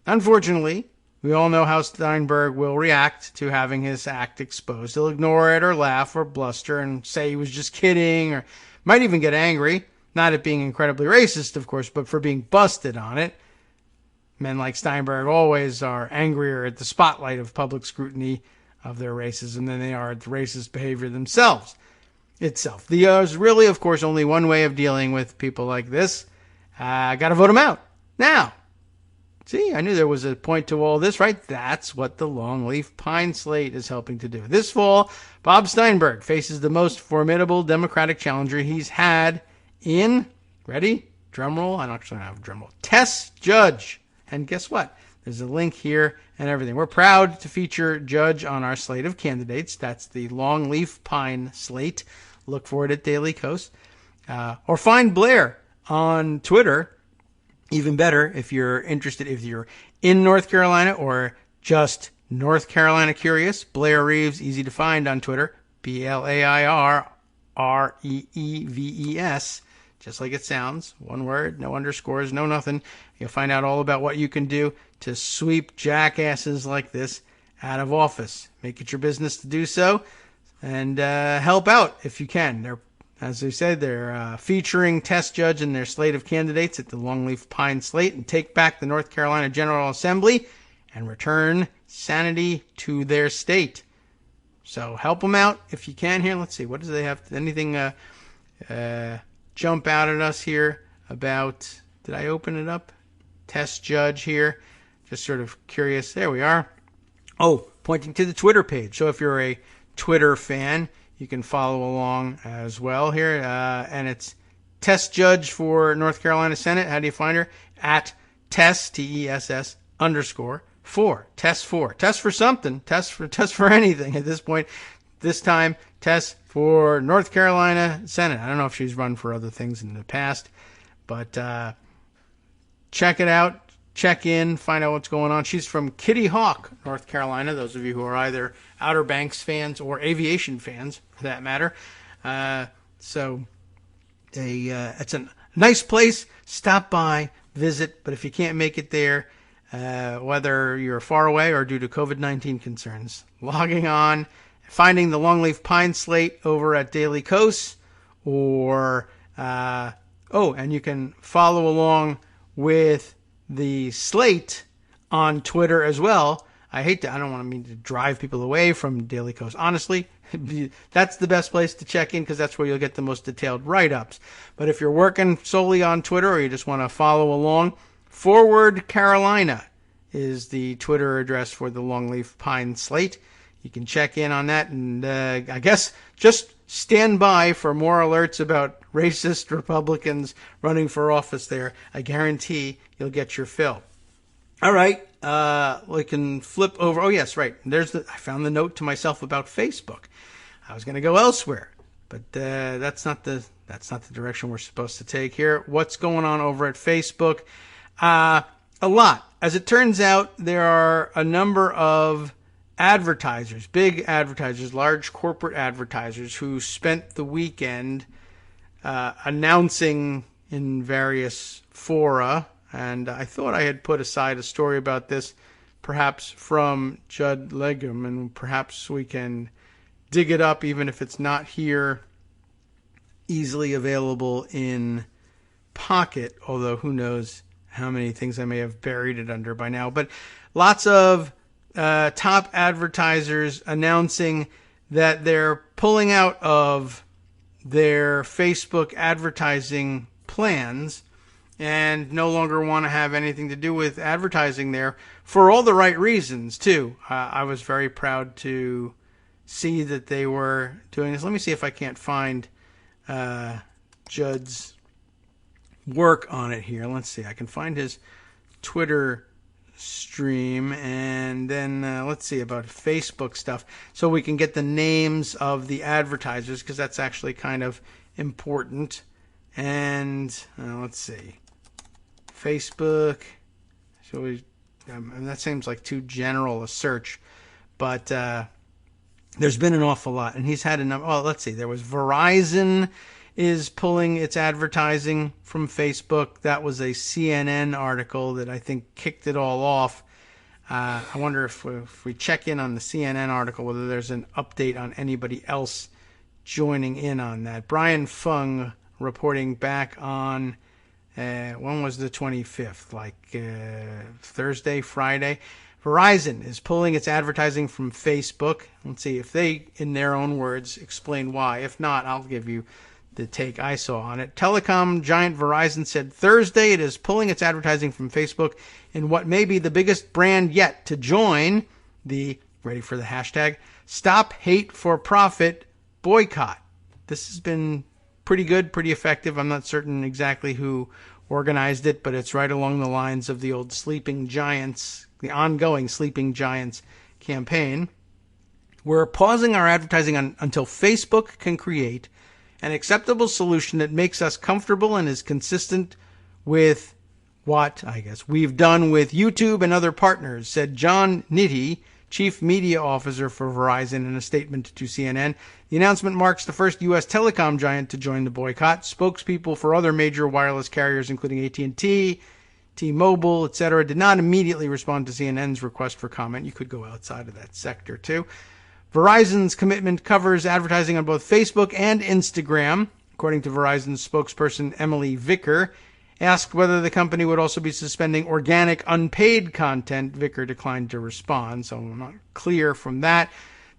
Unfortunately, we all know how Steinberg will react to having his act exposed. He'll ignore it or laugh or bluster and say he was just kidding, or might even get angry, not at being incredibly racist, of course, but for being busted on it. Men like Steinberg always are angrier at the spotlight of public scrutiny of their racism than they are at the racist behavior themselves. There's really, of course, only one way of dealing with people like this. Gotta vote them out. Now, see, I knew there was a point to all this, right? That's what the Longleaf Pine Slate is helping to do. This fall, Bob Steinberg faces the most formidable Democratic challenger he's had in, ready? drum roll. I don't actually have a drum roll. Test Judge. And guess what? There's a link here and everything. We're proud to feature Judge on our slate of candidates. That's the Longleaf Pine slate. Look for it at Daily Kos. Or find Blair on Twitter. Even better, if you're interested, if you're in North Carolina or just North Carolina curious, Blair Reeves, easy to find on Twitter. BlairReeves, just like it sounds. One word, no underscores, no nothing. You'll find out all about what you can do to sweep jackasses like this out of office. Make it your business to do so, and help out if you can. They're, as we said, they're featuring Test Judge in their slate of candidates at the Longleaf Pine slate, and take back the North Carolina General Assembly and return sanity to their state. So help them out if you can here. Let's see, what do they have? Anything jump out at us here about, did I open it up? Test Judge here. Just sort of curious. There we are. Oh, pointing to the Twitter page. So if you're a Twitter fan, you can follow along as well here. And it's Test Judge for North Carolina Senate. How do you find her? At Tess, Tess _4. Test 4. Test for something. Test for anything at this point. This time, Test for North Carolina Senate. I don't know if she's run for other things in the past, but check it out. Check in. Find out what's going on. She's from Kitty Hawk, North Carolina. Those of you who are either Outer Banks fans or aviation fans, for that matter. So it's a nice place. Stop by, visit. But if you can't make it there, whether you're far away or due to COVID-19 concerns, logging on, finding the Longleaf Pine slate over at Daily Kos, or and you can follow along with the slate on Twitter as well. I don't want to drive people away from Daily Kos. Honestly, that's the best place to check in because that's where you'll get the most detailed write-ups. But if you're working solely on Twitter or you just want to follow along, Forward Carolina is the Twitter address for the Longleaf Pine slate. You can check in on that, and I guess just stand by for more alerts about racist Republicans running for office there. I guarantee you'll get your fill. All right, we can flip over. Oh yes, right. I found the note to myself about Facebook. I was going to go elsewhere, but that's not the direction we're supposed to take here. What's going on over at Facebook? A lot. As it turns out, there are a number of advertisers, big advertisers, large corporate advertisers who spent the weekend announcing in various fora, and I thought I had put aside a story about this, perhaps from Judd Legum, and perhaps we can dig it up even if it's not here easily available in Pocket, although who knows how many things I may have buried it under by now. But lots of top advertisers announcing that they're pulling out of their Facebook advertising plans and no longer want to have anything to do with advertising there for all the right reasons, too. I was very proud to see that they were doing this. Let me see if I can't find Judd's work on it here. Let's see. I can find his Twitter stream, and then let's see about Facebook stuff, so we can get the names of the advertisers, because that's actually kind of important. And let's see, Facebook. So that seems like too general a search, but there's been an awful lot, and he's had a number. Oh, let's see. There was Verizon is pulling its advertising from Facebook. That was a CNN article that I think kicked it all off. I wonder if we check in on the CNN article, whether there's an update on anybody else joining in on that. Brian Fung reporting back on, when was the 25th? Like Thursday, Friday. Verizon is pulling its advertising from Facebook. Let's see if they, in their own words, explain why. If not, I'll give you the take I saw on it. Telecom giant Verizon said Thursday it is pulling its advertising from Facebook in what may be the biggest brand yet to join the, ready for the hashtag, Stop Hate for Profit boycott. This has been pretty good, pretty effective. I'm not certain exactly who organized it, but it's right along the lines of the old Sleeping Giants, the ongoing Sleeping Giants campaign. We're pausing our advertising until Facebook can create an acceptable solution that makes us comfortable and is consistent with what, I guess, we've done with YouTube and other partners, said John Nitti, Chief Media Officer for Verizon, in a statement to CNN. The announcement marks the first U.S. telecom giant to join the boycott. Spokespeople for other major wireless carriers, including AT&T, T-Mobile, etc., did not immediately respond to CNN's request for comment. You could go outside of that sector, too. Verizon's commitment covers advertising on both Facebook and Instagram, according to Verizon's spokesperson Emily Vicker. Asked whether the company would also be suspending organic unpaid content, Vicker declined to respond, so I'm not clear from that.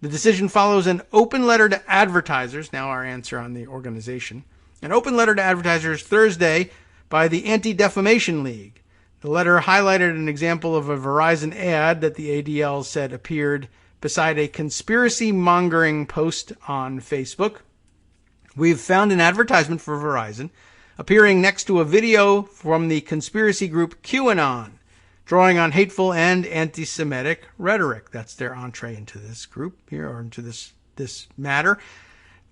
The decision follows an open letter to advertisers, now our answer on the organization, an open letter to advertisers Thursday by the Anti-Defamation League. The letter highlighted an example of a Verizon ad that the ADL said appeared beside a conspiracy-mongering post on Facebook. We've found an advertisement for Verizon appearing next to a video from the conspiracy group QAnon, drawing on hateful and anti-Semitic rhetoric. That's their entree into this group here, or into this matter.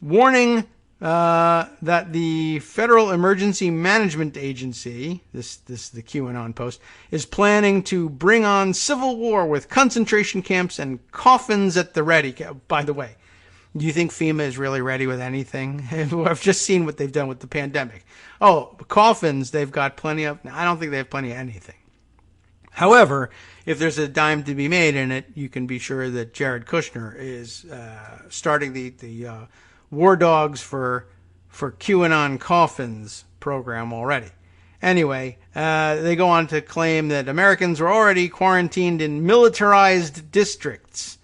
Warning that the Federal Emergency Management Agency, the QAnon post, is planning to bring on civil war with concentration camps and coffins at the ready. By the way, do you think FEMA is really ready with anything? I've just seen what they've done with the pandemic. Oh, coffins, they've got plenty of. I don't think they have plenty of anything. However, if there's a dime to be made in it, you can be sure that Jared Kushner is starting the War Dogs for QAnon coffins program already. Anyway, they go on to claim that Americans were already quarantined in militarized districts.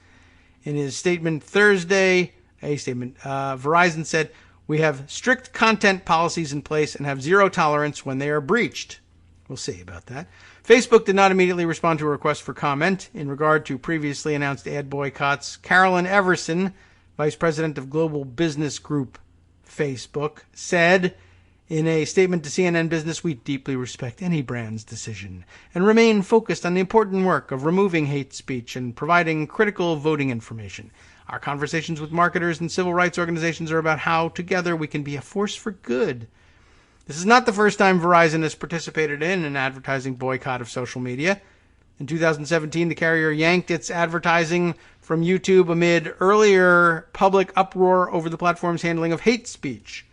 In his statement Thursday, Verizon said, "We have strict content policies in place and have zero tolerance when they are breached." We'll see about that. Facebook did not immediately respond to a request for comment in regard to previously announced ad boycotts. Carolyn Everson, Vice President of Global Business Group Facebook, said in a statement to CNN Business, "We deeply respect any brand's decision and remain focused on the important work of removing hate speech and providing critical voting information. Our conversations with marketers and civil rights organizations are about how together we can be a force for good." This is not the first time Verizon has participated in an advertising boycott of social media. In 2017, the carrier yanked its advertising from YouTube amid earlier public uproar over the platform's handling of hate speech.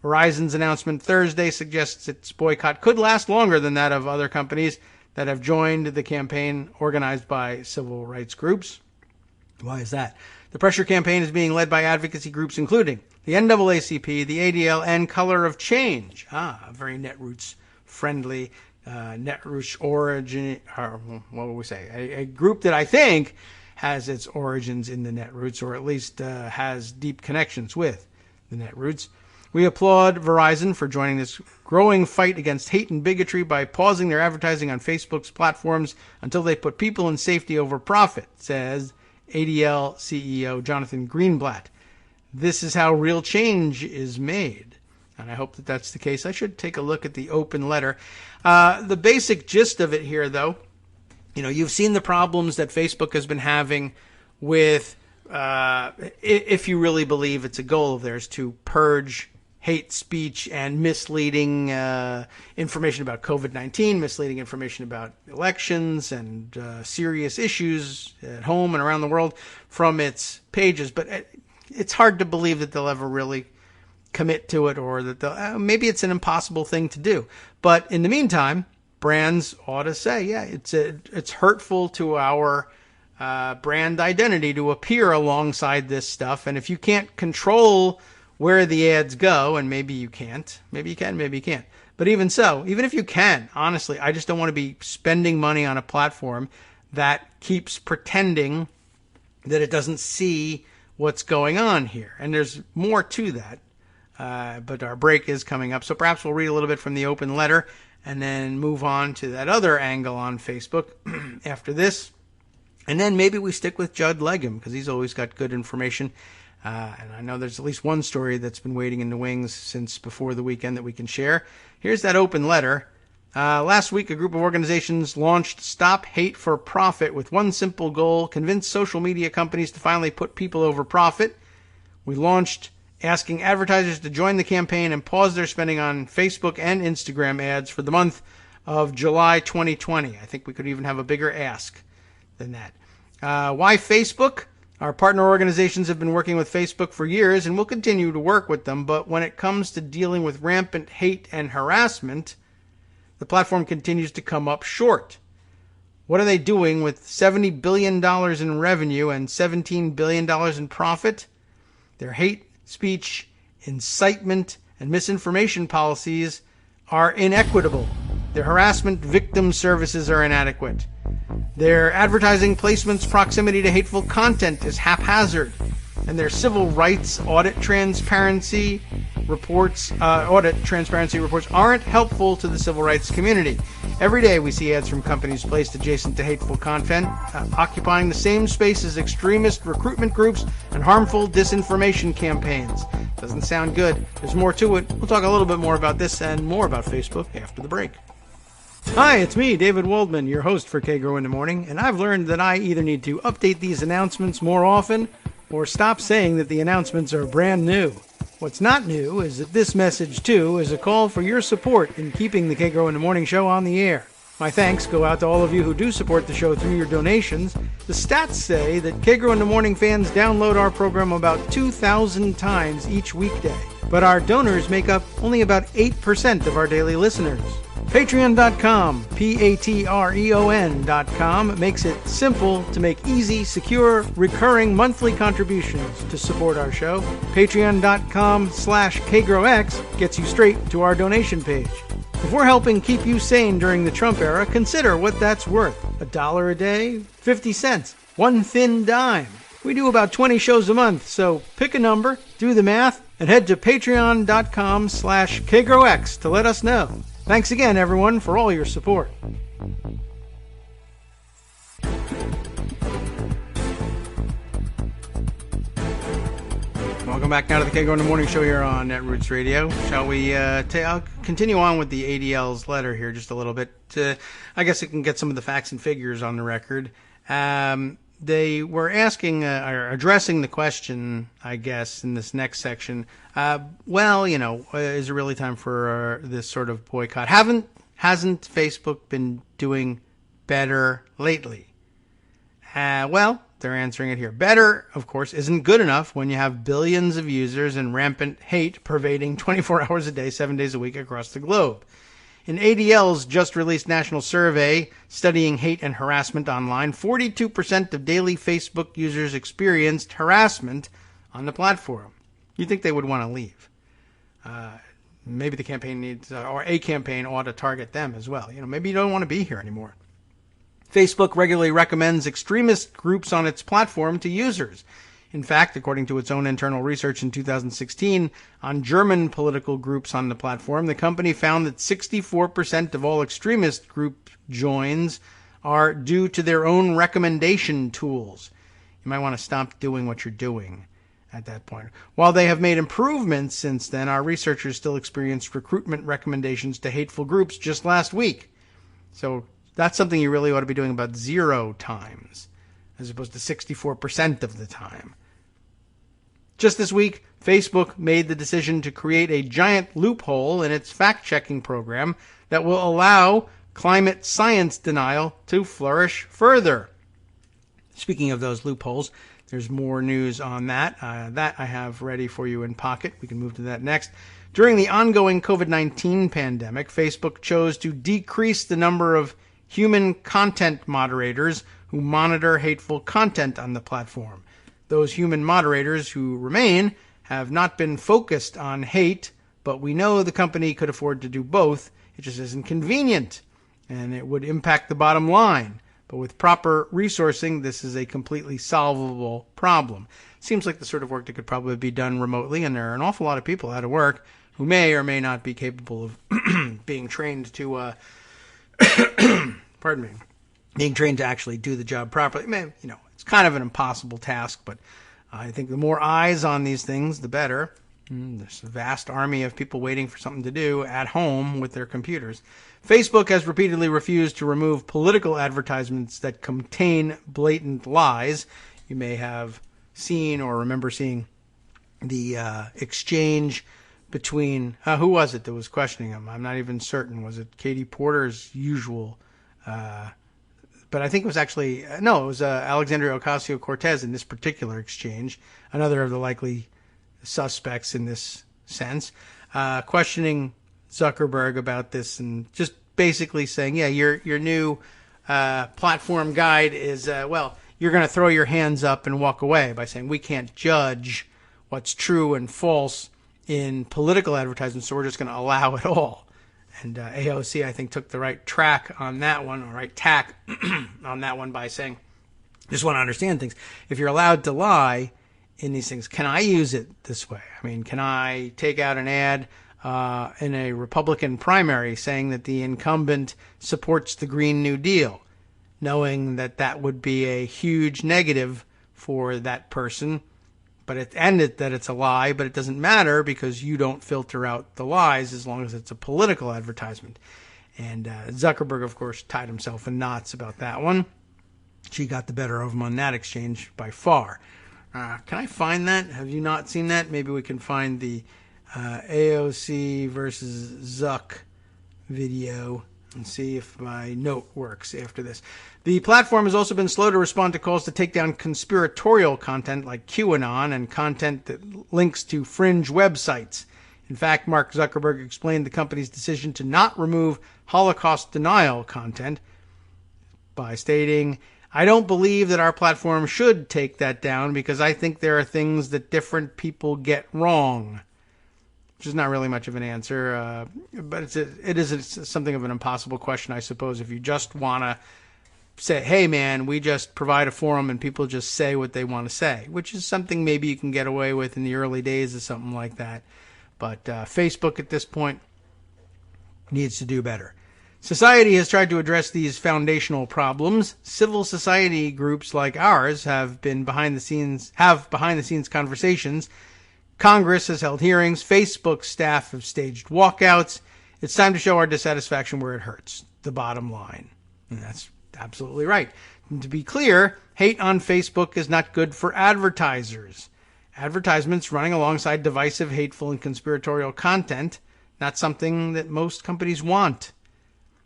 Verizon's announcement Thursday suggests its boycott could last longer than that of other companies that have joined the campaign organized by civil rights groups. Why is that? The pressure campaign is being led by advocacy groups including the NAACP, the ADL, and Color of Change. A very Netroots friendly, Netroots origin, or what would we say? A group that I think has its origins in the Netroots, or at least has deep connections with the Netroots. We applaud Verizon for joining this growing fight against hate and bigotry by pausing their advertising on Facebook's platforms until they put people and safety over profit, says ADL CEO Jonathan Greenblatt. This is how real change is made. And I hope that that's the case. I should take a look at the open letter. The basic gist of it here, though, you've seen the problems that Facebook has been having with, if you really believe it's a goal of theirs, to purge hate speech and misleading information about COVID-19, misleading information about elections and serious issues at home and around the world from its pages. But it's hard to believe that they'll ever really commit to it, or that maybe it's an impossible thing to do. But in the meantime, brands ought to say, yeah, it's hurtful to our brand identity to appear alongside this stuff. And if you can't control where the ads go, and maybe you can't, maybe you can, maybe you can't. But even so, even if you can, honestly, I just don't want to be spending money on a platform that keeps pretending that it doesn't see what's going on here. And there's more to that. But our break is coming up. So perhaps we'll read a little bit from the open letter and then move on to that other angle on Facebook after this. And then maybe we stick with Judd Legum, because he's always got good information. And I know there's at least one story that's been waiting in the wings since before the weekend that we can share. Here's that open letter. Last week, a group of organizations launched Stop Hate for Profit with one simple goal: convince social media companies to finally put people over profit. We launched asking advertisers to join the campaign and pause their spending on Facebook and Instagram ads for the month of July 2020. I think we could even have a bigger ask than that. Why Facebook? Our partner organizations have been working with Facebook for years and will continue to work with them, but when it comes to dealing with rampant hate and harassment, the platform continues to come up short. What are they doing with $70 billion in revenue and $17 billion in profit? Their hate speech, incitement, and misinformation policies are inequitable. Their harassment victim services are inadequate. Their advertising placements proximity to hateful content is haphazard. And their civil rights audit transparency reports aren't helpful to the civil rights community. Every day we see ads from companies placed adjacent to hateful content, occupying the same space as extremist recruitment groups and harmful disinformation campaigns. Doesn't sound good. There's more to it. We'll talk a little bit more about this and more about Facebook after the break. Hi, it's me, David Waldman, your host for Kagro in the Morning, and I've learned that I either need to update these announcements more often or stop saying that the announcements are brand new. What's not new is that this message, too, is a call for your support in keeping the Kagro in the Morning show on the air. My thanks go out to all of you who do support the show through your donations. The stats say that Kagro in the Morning fans download our program about 2,000 times each weekday, but our donors make up only about 8% of our daily listeners. Patreon.com, Patreon.com, makes it simple to make easy, secure, recurring monthly contributions to support our show. Patreon.com/KagroX gets you straight to our donation page. If we're helping keep you sane during the Trump era, consider what that's worth. $1 a day? 50 cents? One thin dime? We do about 20 shows a month, so pick a number, do the math, and head to Patreon.com/KagroX to let us know. Thanks again, everyone, for all your support. Welcome back now to the Kagro in the Morning show here on Netroots Radio. Shall we I'll continue on with the ADL's letter here just a little bit. I guess it can get some of the facts and figures on the record. They were asking, or addressing the question, I guess, in this next section. Is it really time for this sort of boycott? Hasn't Facebook been doing better lately? They're answering it here. Better, of course, isn't good enough when you have billions of users and rampant hate pervading 24 hours a day, 7 days a week across the globe. In ADL's just-released national survey studying hate and harassment online, 42% of daily Facebook users experienced harassment on the platform. You'd think they would want to leave. Maybe the campaign needs, or a campaign ought to target them as well. Maybe you don't want to be here anymore. Facebook regularly recommends extremist groups on its platform to users. In fact, according to its own internal research in 2016 on German political groups on the platform, the company found that 64% of all extremist group joins are due to their own recommendation tools. You might want to stop doing what you're doing at that point. While they have made improvements since then, our researchers still experienced recruitment recommendations to hateful groups just last week. So that's something you really ought to be doing about 0 times, as opposed to 64% of the time. Just this week, Facebook made the decision to create a giant loophole in its fact-checking program that will allow climate science denial to flourish further. Speaking of those loopholes, there's more news on that. That I have ready for you in pocket. We can move to that next. During the ongoing COVID-19 pandemic, Facebook chose to decrease the number of human content moderators who monitor hateful content on the platform. Those human moderators who remain have not been focused on hate, but we know the company could afford to do both. It just isn't convenient, and it would impact the bottom line. But with proper resourcing, this is a completely solvable problem. Seems like the sort of work that could probably be done remotely, and there are an awful lot of people out of work who may or may not be capable of being trained to, being trained to actually do the job properly. It's kind of an impossible task, but I think the more eyes on these things, the better. There's a vast army of people waiting for something to do at home with their computers. Facebook has repeatedly refused to remove political advertisements that contain blatant lies. You may have seen or remember seeing the exchange between, who was it that was questioning him? I'm not even certain. Was it Katie Porter's usual? But I think it was actually, no, it was Alexandria Ocasio-Cortez in this particular exchange, another of the likely suspects in this sense, questioning Zuckerberg about this and just basically saying, yeah, your new platform guide is, well, you're going to throw your hands up and walk away by saying we can't judge what's true and false in political advertisements, so we're just going to allow it all. And AOC, I think, took the right track on that one, or right tack on that one by saying, just want to understand things. If you're allowed to lie in these things, can I use it this way? I mean, can I take out an ad in a Republican primary saying that the incumbent supports the Green New Deal, knowing that that would be a huge negative for that person, but that it's a lie, but it doesn't matter because you don't filter out the lies as long as it's a political advertisement. And Zuckerberg, of course, tied himself in knots about that one. She got the better of him on that exchange by far. Can I find that? Have you not seen that? Maybe we can find the AOC versus Zuck video and see if my note works after this. The platform has also been slow to respond to calls to take down conspiratorial content like QAnon and content that links to fringe websites. In fact, Mark Zuckerberg explained the company's decision to not remove Holocaust denial content by stating, I don't believe that our platform should take that down because I think there are things that different people get wrong. Which is not really much of an answer, but it is something of an impossible question, I suppose, if you just want to say, hey, man, we just provide a forum and people just say what they want to say, which is something maybe you can get away with in the early days of something like that. But Facebook at this point needs to do better. Society has tried to address these foundational problems. Civil society groups like ours have behind the scenes conversations. Congress has held hearings. Facebook staff have staged walkouts. It's time to show our dissatisfaction where it hurts, the bottom line. And that's absolutely right. And to be clear, hate on Facebook is not good for advertisers. Advertisements running alongside divisive, hateful, and conspiratorial content, not something that most companies want.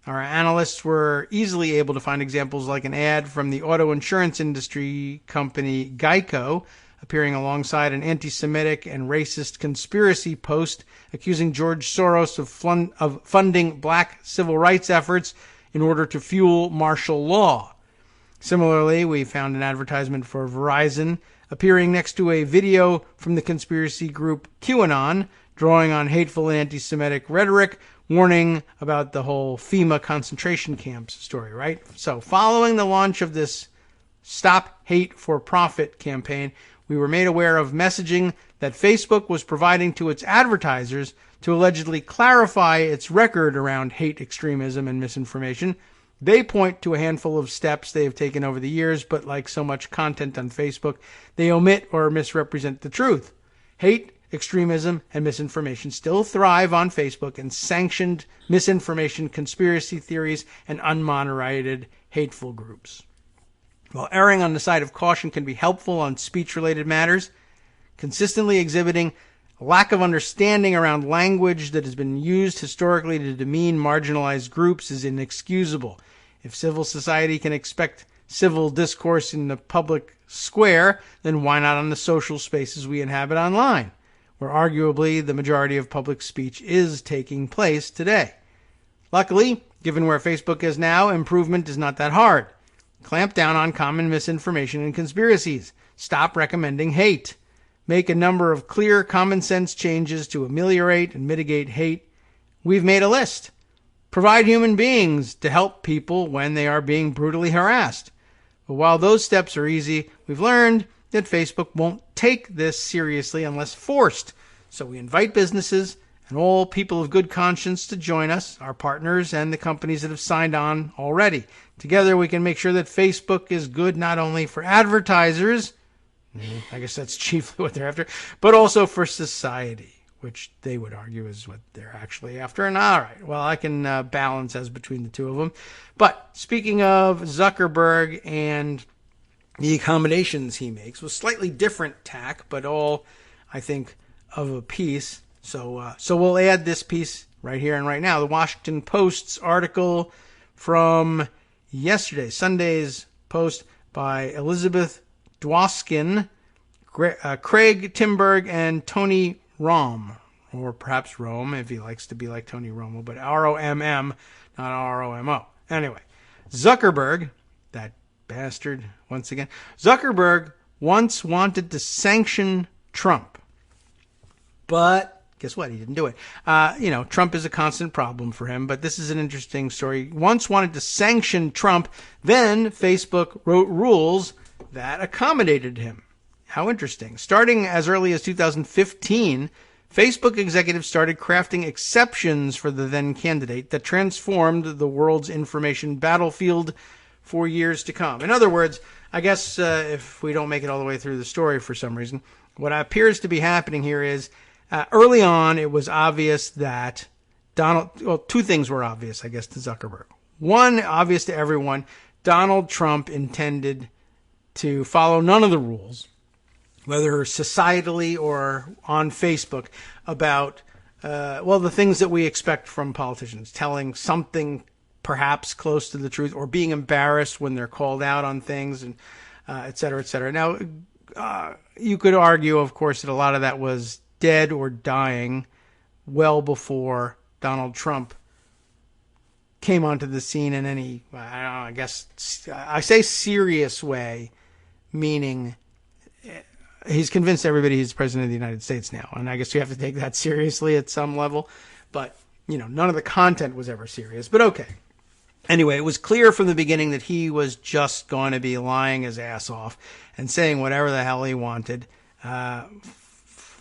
Our analysts were easily able to find examples like an ad from the auto insurance industry company Geico, appearing alongside an anti-Semitic and racist conspiracy post accusing George Soros of funding black civil rights efforts in order to fuel martial law. Similarly, we found an advertisement for Verizon appearing next to a video from the conspiracy group QAnon, drawing on hateful and anti-Semitic rhetoric, warning about the whole FEMA concentration camps story, right? So following the launch of this Stop Hate for Profit campaign, we were made aware of messaging that Facebook was providing to its advertisers to allegedly clarify its record around hate, extremism, and misinformation. They point to a handful of steps they have taken over the years, but like so much content on Facebook, they omit or misrepresent the truth. Hate, extremism, and misinformation still thrive on Facebook, and sanctioned misinformation, conspiracy theories, and unmoderated hateful groups. While erring on the side of caution can be helpful on speech-related matters, consistently exhibiting a lack of understanding around language that has been used historically to demean marginalized groups is inexcusable. If civil society can expect civil discourse in the public square, then why not on the social spaces we inhabit online, where arguably the majority of public speech is taking place today? Luckily, given where Facebook is now, improvement is not that hard. Clamp down on common misinformation and conspiracies. Stop recommending hate. Make a number of clear, common-sense changes to ameliorate and mitigate hate. We've made a list. Provide human beings to help people when they are being brutally harassed. But while those steps are easy, we've learned that Facebook won't take this seriously unless forced. So we invite businesses and all people of good conscience to join us, our partners and the companies that have signed on already. Together we can make sure that Facebook is good not only for advertisers, I guess that's chiefly what they're after, but also for society, which they would argue is what they're actually after. And all right, well, I can balance as between the two of them. But speaking of Zuckerberg and the accommodations he makes, with slightly different tack, but all, I think, of a piece. So we'll add this piece right here and right now. The Washington Post's article from yesterday, Sunday's post by Elizabeth Dwoskin, Craig Timberg, and Tony Rom, or perhaps Rome, if he likes to be like Tony Romo, but R-O-M-M, not R-O-M-O. Anyway, Zuckerberg, that bastard, once again, Zuckerberg once wanted to sanction Trump, but guess what? He didn't do it. Trump is a constant problem for him, but this is an interesting story. Once wanted to sanction Trump, then Facebook wrote rules that accommodated him. How interesting. Starting as early as 2015, Facebook executives started crafting exceptions for the then candidate that transformed the world's information battlefield for years to come. In other words, I guess if we don't make it all the way through the story for some reason, what appears to be happening here is early on it was obvious that two things were obvious, I guess, to Zuckerberg. One, obvious to everyone, Donald Trump intended to follow none of the rules, whether societally or on Facebook, about, the things that we expect from politicians, telling something perhaps close to the truth or being embarrassed when they're called out on things, and et cetera, et cetera. Now, you could argue, of course, that a lot of that was dead or dying well before Donald Trump came onto the scene in any, I guess, I say serious way, meaning he's convinced everybody he's president of the United States now. And I guess you have to take that seriously at some level. But, none of the content was ever serious. But okay. Anyway, it was clear from the beginning that he was just going to be lying his ass off and saying whatever the hell he wanted,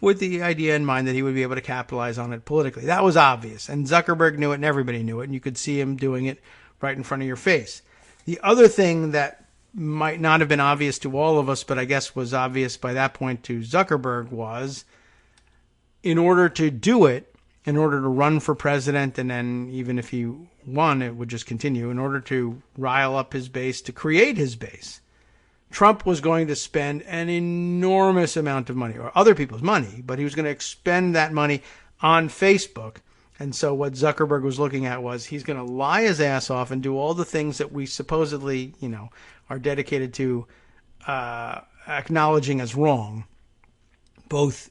with the idea in mind that he would be able to capitalize on it politically. That was obvious. And Zuckerberg knew it and everybody knew it. And you could see him doing it right in front of your face. The other thing that might not have been obvious to all of us, but I guess was obvious by that point to Zuckerberg, was in order to do it, in order to run for president, and then even if he won, it would just continue, in order to rile up his base, to create his base, Trump was going to spend an enormous amount of money, or other people's money, but he was going to expend that money on Facebook. And so what Zuckerberg was looking at was he's going to lie his ass off and do all the things that we supposedly, are dedicated to acknowledging as wrong, both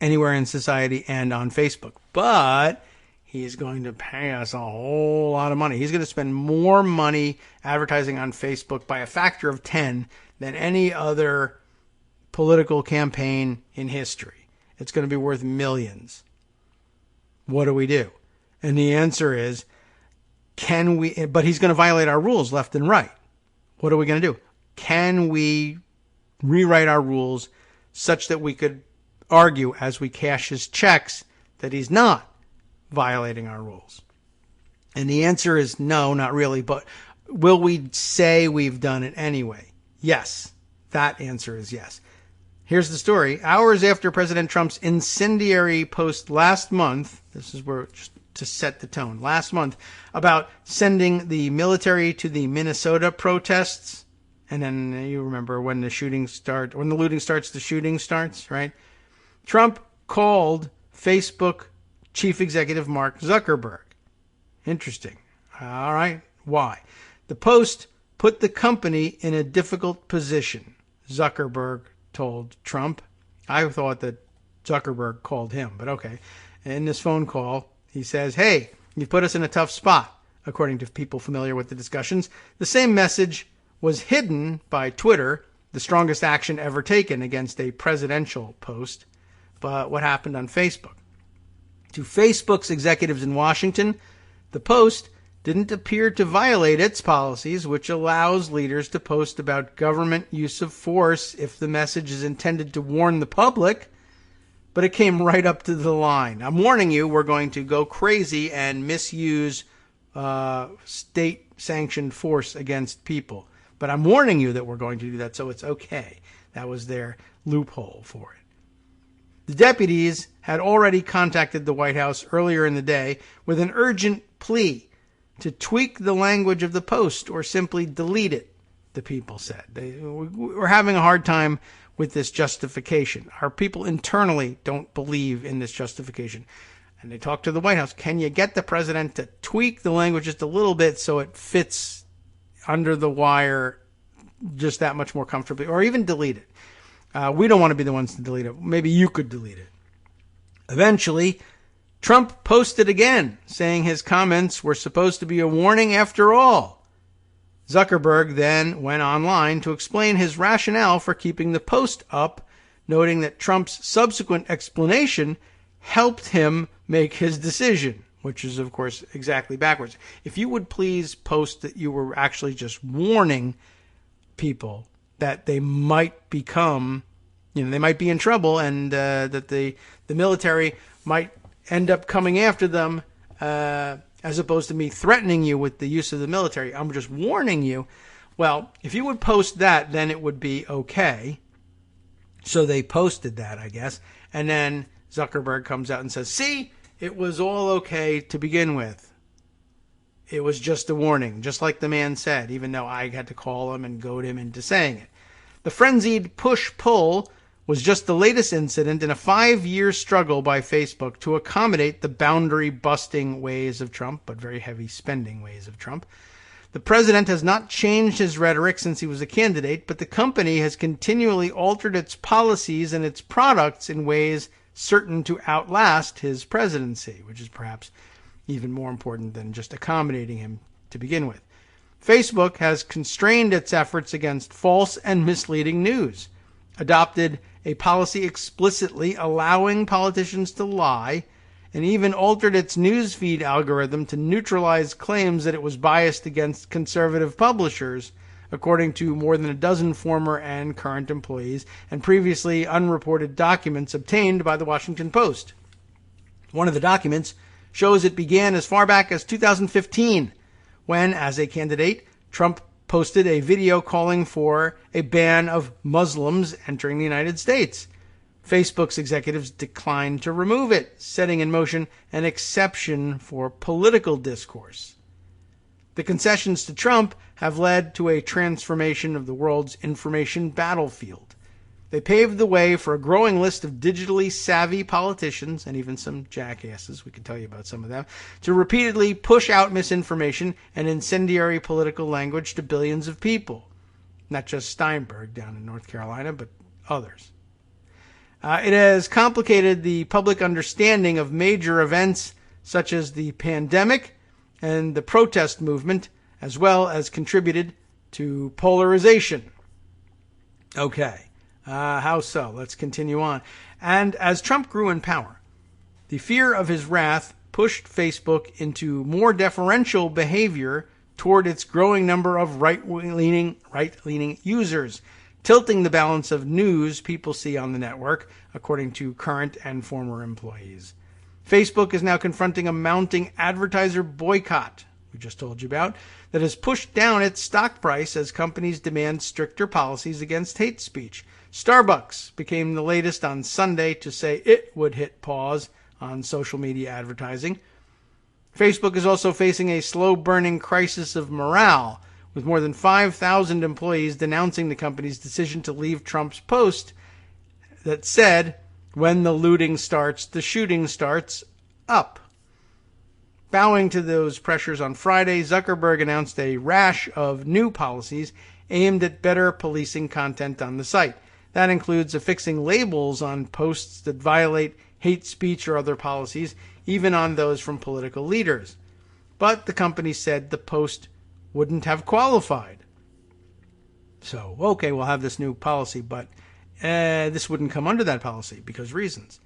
anywhere in society and on Facebook. But he's going to pay us a whole lot of money. He's going to spend more money advertising on Facebook by a factor of 10 than any other political campaign in history. It's going to be worth millions. What do we do? And the answer is, but he's going to violate our rules left and right. What are we going to do? Can we rewrite our rules such that we could argue as we cash his checks that he's not violating our rules? And the answer is no, not really. But will we say we've done it anyway? Yes. That answer is yes. Here's the story. Hours after President Trump's incendiary post last month, this is where just to set the tone, last month, about sending the military to the Minnesota protests. And then you remember when the looting starts, the shooting starts, right? Trump called Facebook chief executive Mark Zuckerberg. Interesting. All right. Why? The Post put the company in a difficult position, Zuckerberg told Trump. I thought that Zuckerberg called him, but okay. In this phone call, he says, hey, you put us in a tough spot, according to people familiar with the discussions. The same message was hidden by Twitter, the strongest action ever taken against a presidential post. But what happened on Facebook? To Facebook's executives in Washington, the Post didn't appear to violate its policies, which allows leaders to post about government use of force if the message is intended to warn the public. But it came right up to the line. I'm warning you, we're going to go crazy and misuse state-sanctioned force against people. But I'm warning you that we're going to do that, so it's okay. That was their loophole for it. The deputies had already contacted the White House earlier in the day with an urgent plea to tweak the language of the post or simply delete it, the people said. We're having a hard time with this justification. Our people internally don't believe in this justification. And they talked to the White House. Can you get the president to tweak the language just a little bit so it fits under the wire just that much more comfortably, or even delete it? We don't want to be the ones to delete it. Maybe you could delete it. Eventually, Trump posted again, saying his comments were supposed to be a warning after all. Zuckerberg then went online to explain his rationale for keeping the post up, noting that Trump's subsequent explanation helped him make his decision, which is, of course, exactly backwards. If you would please post that you were actually just warning people that they might become, they might be in trouble, and that the military might end up coming after them, as opposed to me threatening you with the use of the military. I'm just warning you. Well, if you would post that, then it would be okay. So they posted that, I guess. And then Zuckerberg comes out and says, see, it was all okay to begin with. It was just a warning, just like the man said, even though I had to call him and goad him into saying it. The frenzied push-pull was just the latest incident in a 5-year struggle by Facebook to accommodate the boundary-busting ways of Trump, but very heavy spending ways of Trump. The president has not changed his rhetoric since he was a candidate, but the company has continually altered its policies and its products in ways certain to outlast his presidency, which is perhaps even more important than just accommodating him to begin with. Facebook has constrained its efforts against false and misleading news, adopted a policy explicitly allowing politicians to lie, and even altered its newsfeed algorithm to neutralize claims that it was biased against conservative publishers, according to more than a dozen former and current employees and previously unreported documents obtained by the Washington Post. One of the documents shows it began as far back as 2015, when, as a candidate, Trump posted a video calling for a ban of Muslims entering the United States. Facebook's executives declined to remove it, setting in motion an exception for political discourse. The concessions to Trump have led to a transformation of the world's information battlefield. They paved the way for a growing list of digitally savvy politicians, and even some jackasses, we can tell you about some of them, to repeatedly push out misinformation and incendiary political language to billions of people. Not just Steinberg down in North Carolina, but others. It has complicated the public understanding of major events such as the pandemic and the protest movement, as well as contributed to polarization. Okay. How so? Let's continue on. And as Trump grew in power, the fear of his wrath pushed Facebook into more deferential behavior toward its growing number of right-leaning users, tilting the balance of news people see on the network, according to current and former employees. Facebook is now confronting a mounting advertiser boycott, we just told you about, that has pushed down its stock price as companies demand stricter policies against hate speech. Starbucks became the latest on Sunday to say it would hit pause on social media advertising. Facebook is also facing a slow-burning crisis of morale, with more than 5,000 employees denouncing the company's decision to leave Trump's post that said, "When the looting starts, the shooting starts," up. Bowing to those pressures on Friday, Zuckerberg announced a rash of new policies aimed at better policing content on the site. That includes affixing labels on posts that violate hate speech or other policies, even on those from political leaders. But the company said the post wouldn't have qualified. So, okay, we'll have this new policy, but this wouldn't come under that policy because reasons.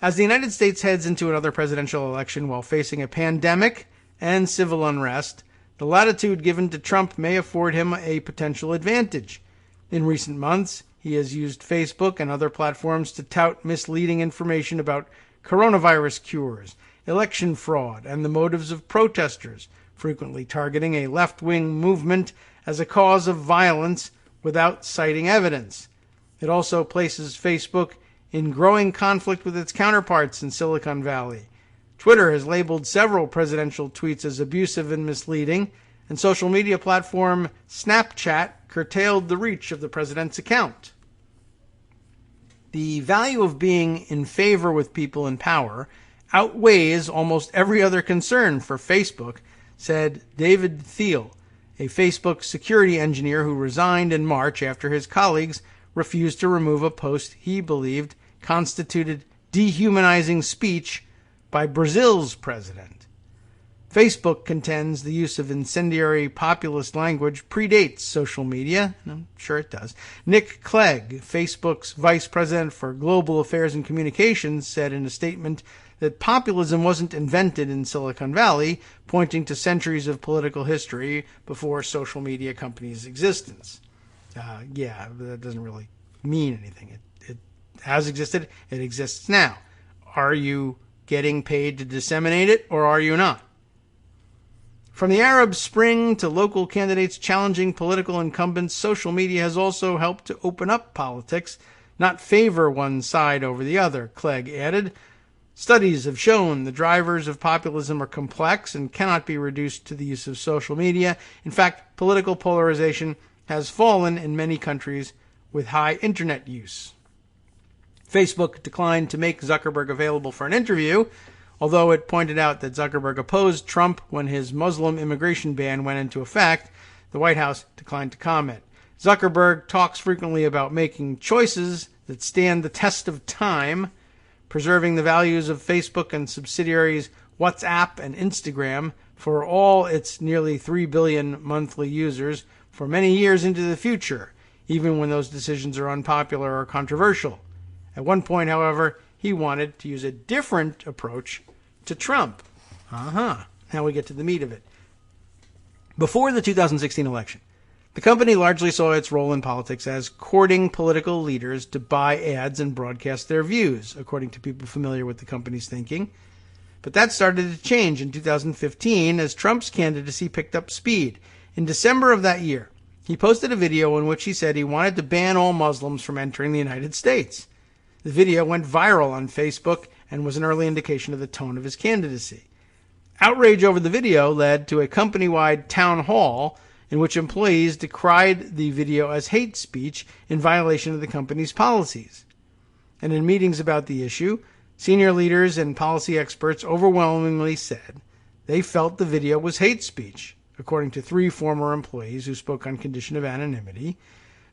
As the United States heads into another presidential election while facing a pandemic and civil unrest, the latitude given to Trump may afford him a potential advantage. In recent months, he has used Facebook and other platforms to tout misleading information about coronavirus cures, election fraud, and the motives of protesters, frequently targeting a left-wing movement as a cause of violence without citing evidence. It also places Facebook in growing conflict with its counterparts in Silicon Valley. Twitter has labeled several presidential tweets as abusive and misleading, and social media platform Snapchat curtailed the reach of the president's account. The value of being in favor with people in power outweighs almost every other concern for Facebook, said David Thiel, a Facebook security engineer who resigned in March after his colleagues refused to remove a post he believed constituted dehumanizing speech by Brazil's president. Facebook contends the use of incendiary populist language predates social media, and I'm sure it does. Nick Clegg, Facebook's vice president for global affairs and communications, said in a statement that populism wasn't invented in Silicon Valley, pointing to centuries of political history before social media companies' existence. That doesn't really mean anything. It has existed. It exists now. Are you getting paid to disseminate it, or are you not? From the Arab Spring to local candidates challenging political incumbents, social media has also helped to open up politics, not favor one side over the other, Clegg added. Studies have shown the drivers of populism are complex and cannot be reduced to the use of social media. In fact, political polarization has fallen in many countries with high internet use. Facebook declined to make Zuckerberg available for an interview, although it pointed out that Zuckerberg opposed Trump when his Muslim immigration ban went into effect. The White House declined to comment. Zuckerberg talks frequently about making choices that stand the test of time, preserving the values of Facebook and subsidiaries WhatsApp and Instagram for all its nearly 3 billion monthly users for many years into the future, even when those decisions are unpopular or controversial. At one point, however, he wanted to use a different approach to Trump. Now we get to the meat of it. Before the 2016 election, the company largely saw its role in politics as courting political leaders to buy ads and broadcast their views, according to people familiar with the company's thinking. But that started to change in 2015 as Trump's candidacy picked up speed. In December of that year, he posted a video in which he said he wanted to ban all Muslims from entering the United States. The video went viral on Facebook and was an early indication of the tone of his candidacy. Outrage over the video led to a company-wide town hall in which employees decried the video as hate speech in violation of the company's policies. And in meetings about the issue, senior leaders and policy experts overwhelmingly said they felt the video was hate speech, according to 3 former employees who spoke on condition of anonymity.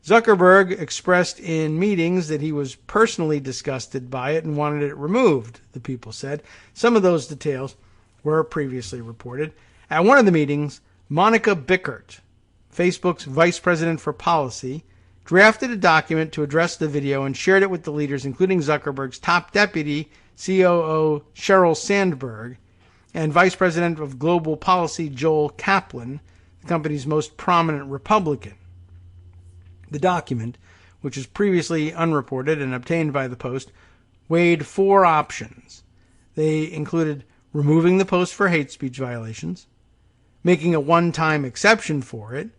Zuckerberg expressed in meetings that he was personally disgusted by it and wanted it removed, the people said. Some of those details were previously reported. At one of the meetings, Monica Bickert, Facebook's vice president for policy, drafted a document to address the video and shared it with the leaders, including Zuckerberg's top deputy, COO Sheryl Sandberg, and vice president of global policy Joel Kaplan, the company's most prominent Republican. The document, which was previously unreported and obtained by the Post, weighed 4 options. They included removing the post for hate speech violations, making a one-time exception for it,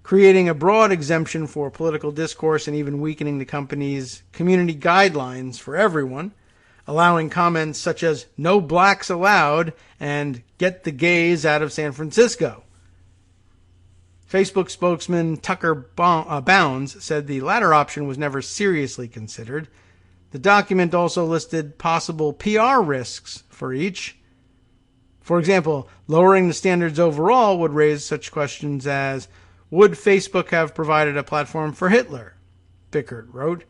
creating a broad exemption for political discourse and even weakening the company's community guidelines for everyone, allowing comments such as "no blacks allowed" and "get the gays out of San Francisco." Facebook spokesman Tucker Bounds said the latter option was never seriously considered. The document also listed possible PR risks for each. For example, lowering the standards overall would raise such questions as, would Facebook have provided a platform for Hitler? Bickert wrote.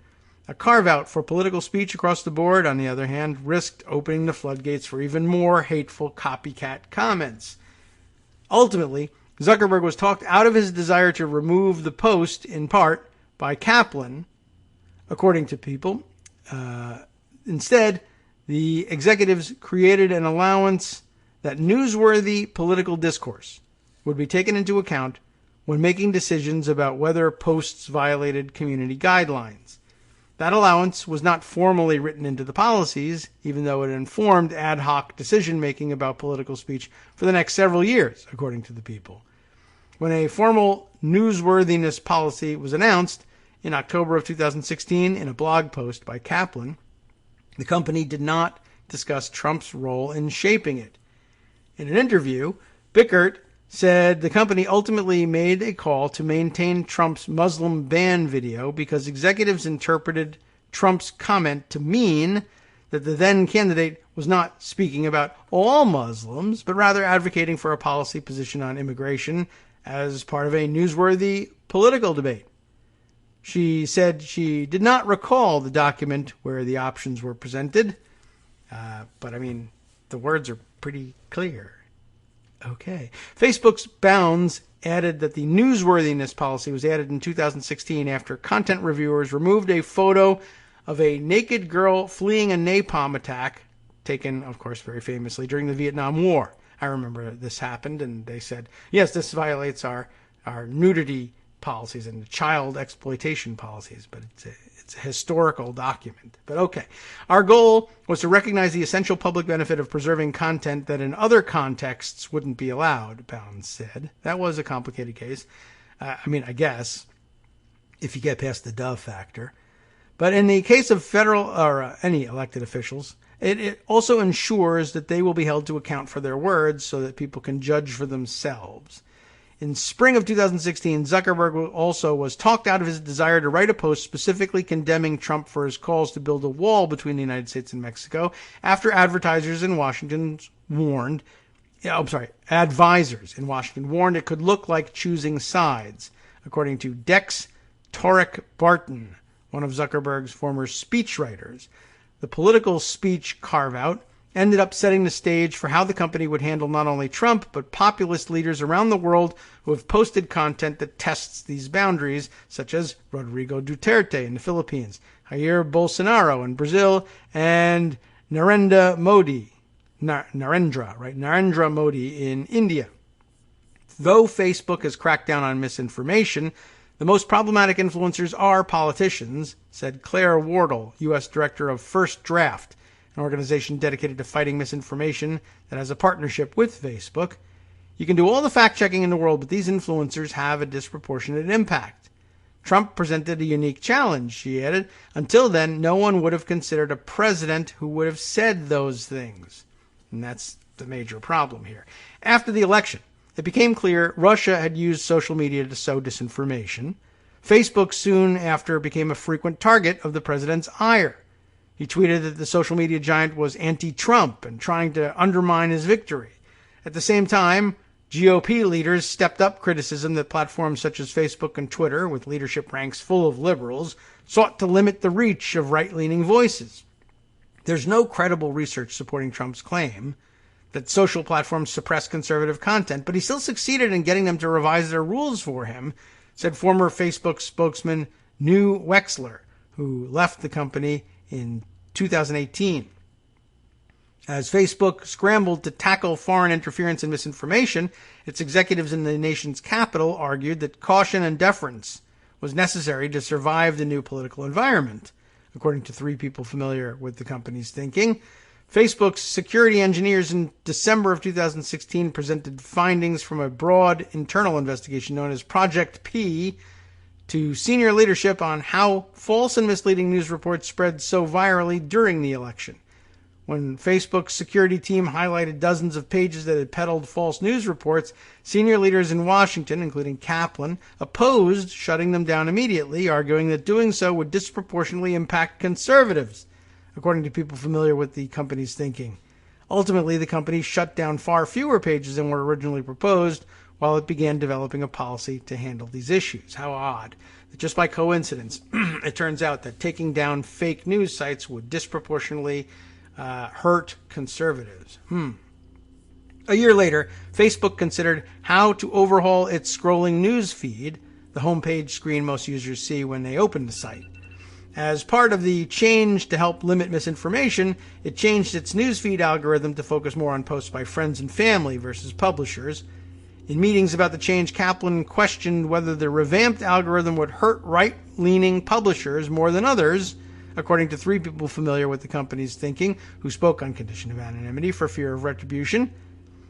A carve-out for political speech across the board, on the other hand, risked opening the floodgates for even more hateful copycat comments. Ultimately, Zuckerberg was talked out of his desire to remove the post, in part, by Kaplan, according to People. Instead, the executives created an allowance that newsworthy political discourse would be taken into account when making decisions about whether posts violated community guidelines. That allowance was not formally written into the policies, even though it informed ad hoc decision-making about political speech for the next several years, according to the People. When a formal newsworthiness policy was announced, in October of 2016 in a blog post by Kaplan, the company did not discuss Trump's role in shaping it. In an interview, Bickert said the company ultimately made a call to maintain Trump's Muslim ban video because executives interpreted Trump's comment to mean that the then candidate was not speaking about all Muslims, but rather advocating for a policy position on immigration as part of a newsworthy political debate. She said she did not recall the document where the options were presented, but I mean, the words are pretty clear. Okay. Facebook's bounds added that the newsworthiness policy was added in 2016 after content reviewers removed a photo of a naked girl fleeing a napalm attack, taken, of course, very famously during the Vietnam War. I remember this happened, and they said, yes, this violates our nudity policies and child exploitation policies, but it's a historical document. But okay. Our goal was to recognize the essential public benefit of preserving content that in other contexts wouldn't be allowed, Bounds said. That was a complicated case. I guess, if you get past the dove factor. But in the case of federal or any elected officials, it also ensures that they will be held to account for their words so that people can judge for themselves. In spring of 2016, Zuckerberg also was talked out of his desire to write a post specifically condemning Trump for his calls to build a wall between the United States and Mexico after advertisers in Washington warned it could look like choosing sides, according to Dex Torek Barton, one of Zuckerberg's former speechwriters. The political speech carve-out ended up setting the stage for how the company would handle not only Trump, but populist leaders around the world who have posted content that tests these boundaries, such as Rodrigo Duterte in the Philippines, Jair Bolsonaro in Brazil, and Narendra Modi in India. Though Facebook has cracked down on misinformation, the most problematic influencers are politicians, said Claire Wardle, U.S. Director of First Draft, an organization dedicated to fighting misinformation that has a partnership with Facebook. You can do all the fact-checking in the world, but these influencers have a disproportionate impact. Trump presented a unique challenge, she added. Until then, no one would have considered a president who would have said those things. And that's the major problem here. After the election, it became clear Russia had used social media to sow disinformation. Facebook soon after became a frequent target of the president's ire. He tweeted that the social media giant was anti-Trump and trying to undermine his victory. At the same time, GOP leaders stepped up criticism that platforms such as Facebook and Twitter, with leadership ranks full of liberals, sought to limit the reach of right-leaning voices. There's no credible research supporting Trump's claim that social platforms suppress conservative content, but he still succeeded in getting them to revise their rules for him, said former Facebook spokesman New Wexler, who left the company in 2018. As Facebook scrambled to tackle foreign interference and misinformation, its executives in the nation's capital argued that caution and deference was necessary to survive the new political environment, according to three people familiar with the company's thinking. Facebook's security engineers in December of 2016 presented findings from a broad internal investigation known as Project P to senior leadership on how false and misleading news reports spread so virally during the election. When Facebook's security team highlighted dozens of pages that had peddled false news reports, senior leaders in Washington, including Kaplan, opposed shutting them down immediately, arguing that doing so would disproportionately impact conservatives, according to people familiar with the company's thinking. Ultimately, the company shut down far fewer pages than were originally proposed, while it began developing a policy to handle these issues. How odd that just by coincidence, it turns out that taking down fake news sites would disproportionately hurt conservatives. A year later, Facebook considered how to overhaul its scrolling news feed, the homepage screen most users see when they open the site. As part of the change to help limit misinformation, it changed its newsfeed algorithm to focus more on posts by friends and family versus publishers. In meetings about the change, Kaplan questioned whether the revamped algorithm would hurt right-leaning publishers more than others, according to three people familiar with the company's thinking who spoke on condition of anonymity for fear of retribution.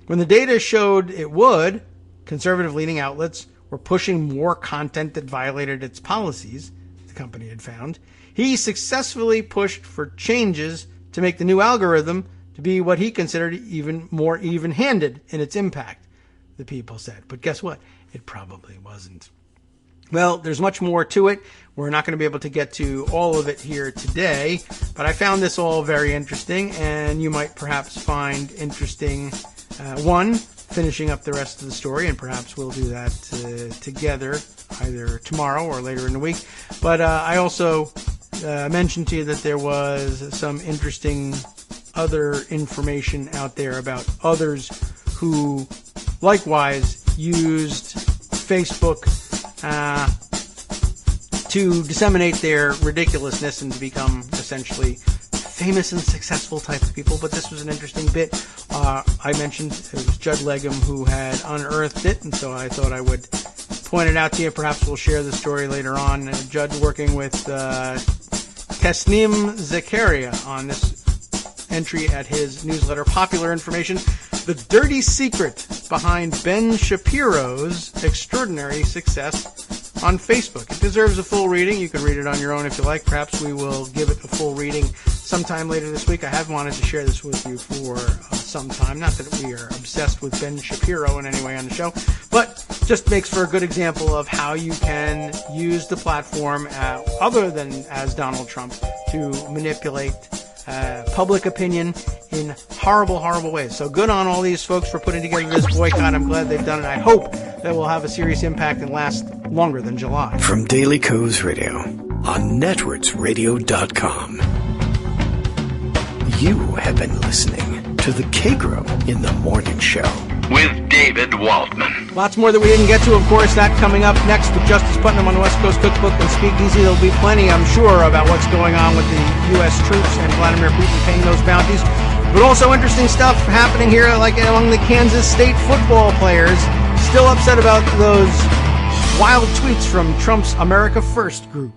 When the data showed it would, conservative-leaning outlets were pushing more content that violated its policies. company had found, he successfully pushed for changes to make the new algorithm to be what he considered even more even-handed in its impact, the people said. But guess what? It probably wasn't. Well, there's much more to it. We're not going to be able to get to all of it here today, but I found this all very interesting, and you might perhaps find interesting, one, finishing up the rest of the story, and perhaps we'll do that together either tomorrow or later in the week. But I also mentioned to you that there was some interesting other information out there about others who likewise used Facebook to disseminate their ridiculousness and to become essentially famous and successful type of people. But this was an interesting bit. I mentioned it was Judd Legum who had unearthed it, and so I thought I would point it out to you. Perhaps we'll share the story later on. Judd working with Tesnim Zakaria on this entry at his newsletter, Popular Information, the dirty secret behind Ben Shapiro's extraordinary success on Facebook. It deserves a full reading. You can read it on your own if you like. Perhaps we will give it a full reading sometime later this week. I have wanted to share this with you for some time. Not that we are obsessed with Ben Shapiro in any way on the show, but just makes for a good example of how you can use the platform other than as Donald Trump to manipulate public opinion in horrible, horrible ways. So good on all these folks for putting together this boycott. I'm glad they've done it. I hope that will have a serious impact and last longer than July. From Daily Kos Radio on networksradio.com. You have been listening to the Kagro in the Morning Show with David Waldman. Lots more that we didn't get to, of course. That coming up next with Justice Putnam on the West Coast Cookbook and Speakeasy. There'll be plenty, I'm sure, about what's going on with the U.S. troops and Vladimir Putin paying those bounties. But also interesting stuff happening here, like among the Kansas State football players. Still upset about those wild tweets from Trump's America First group.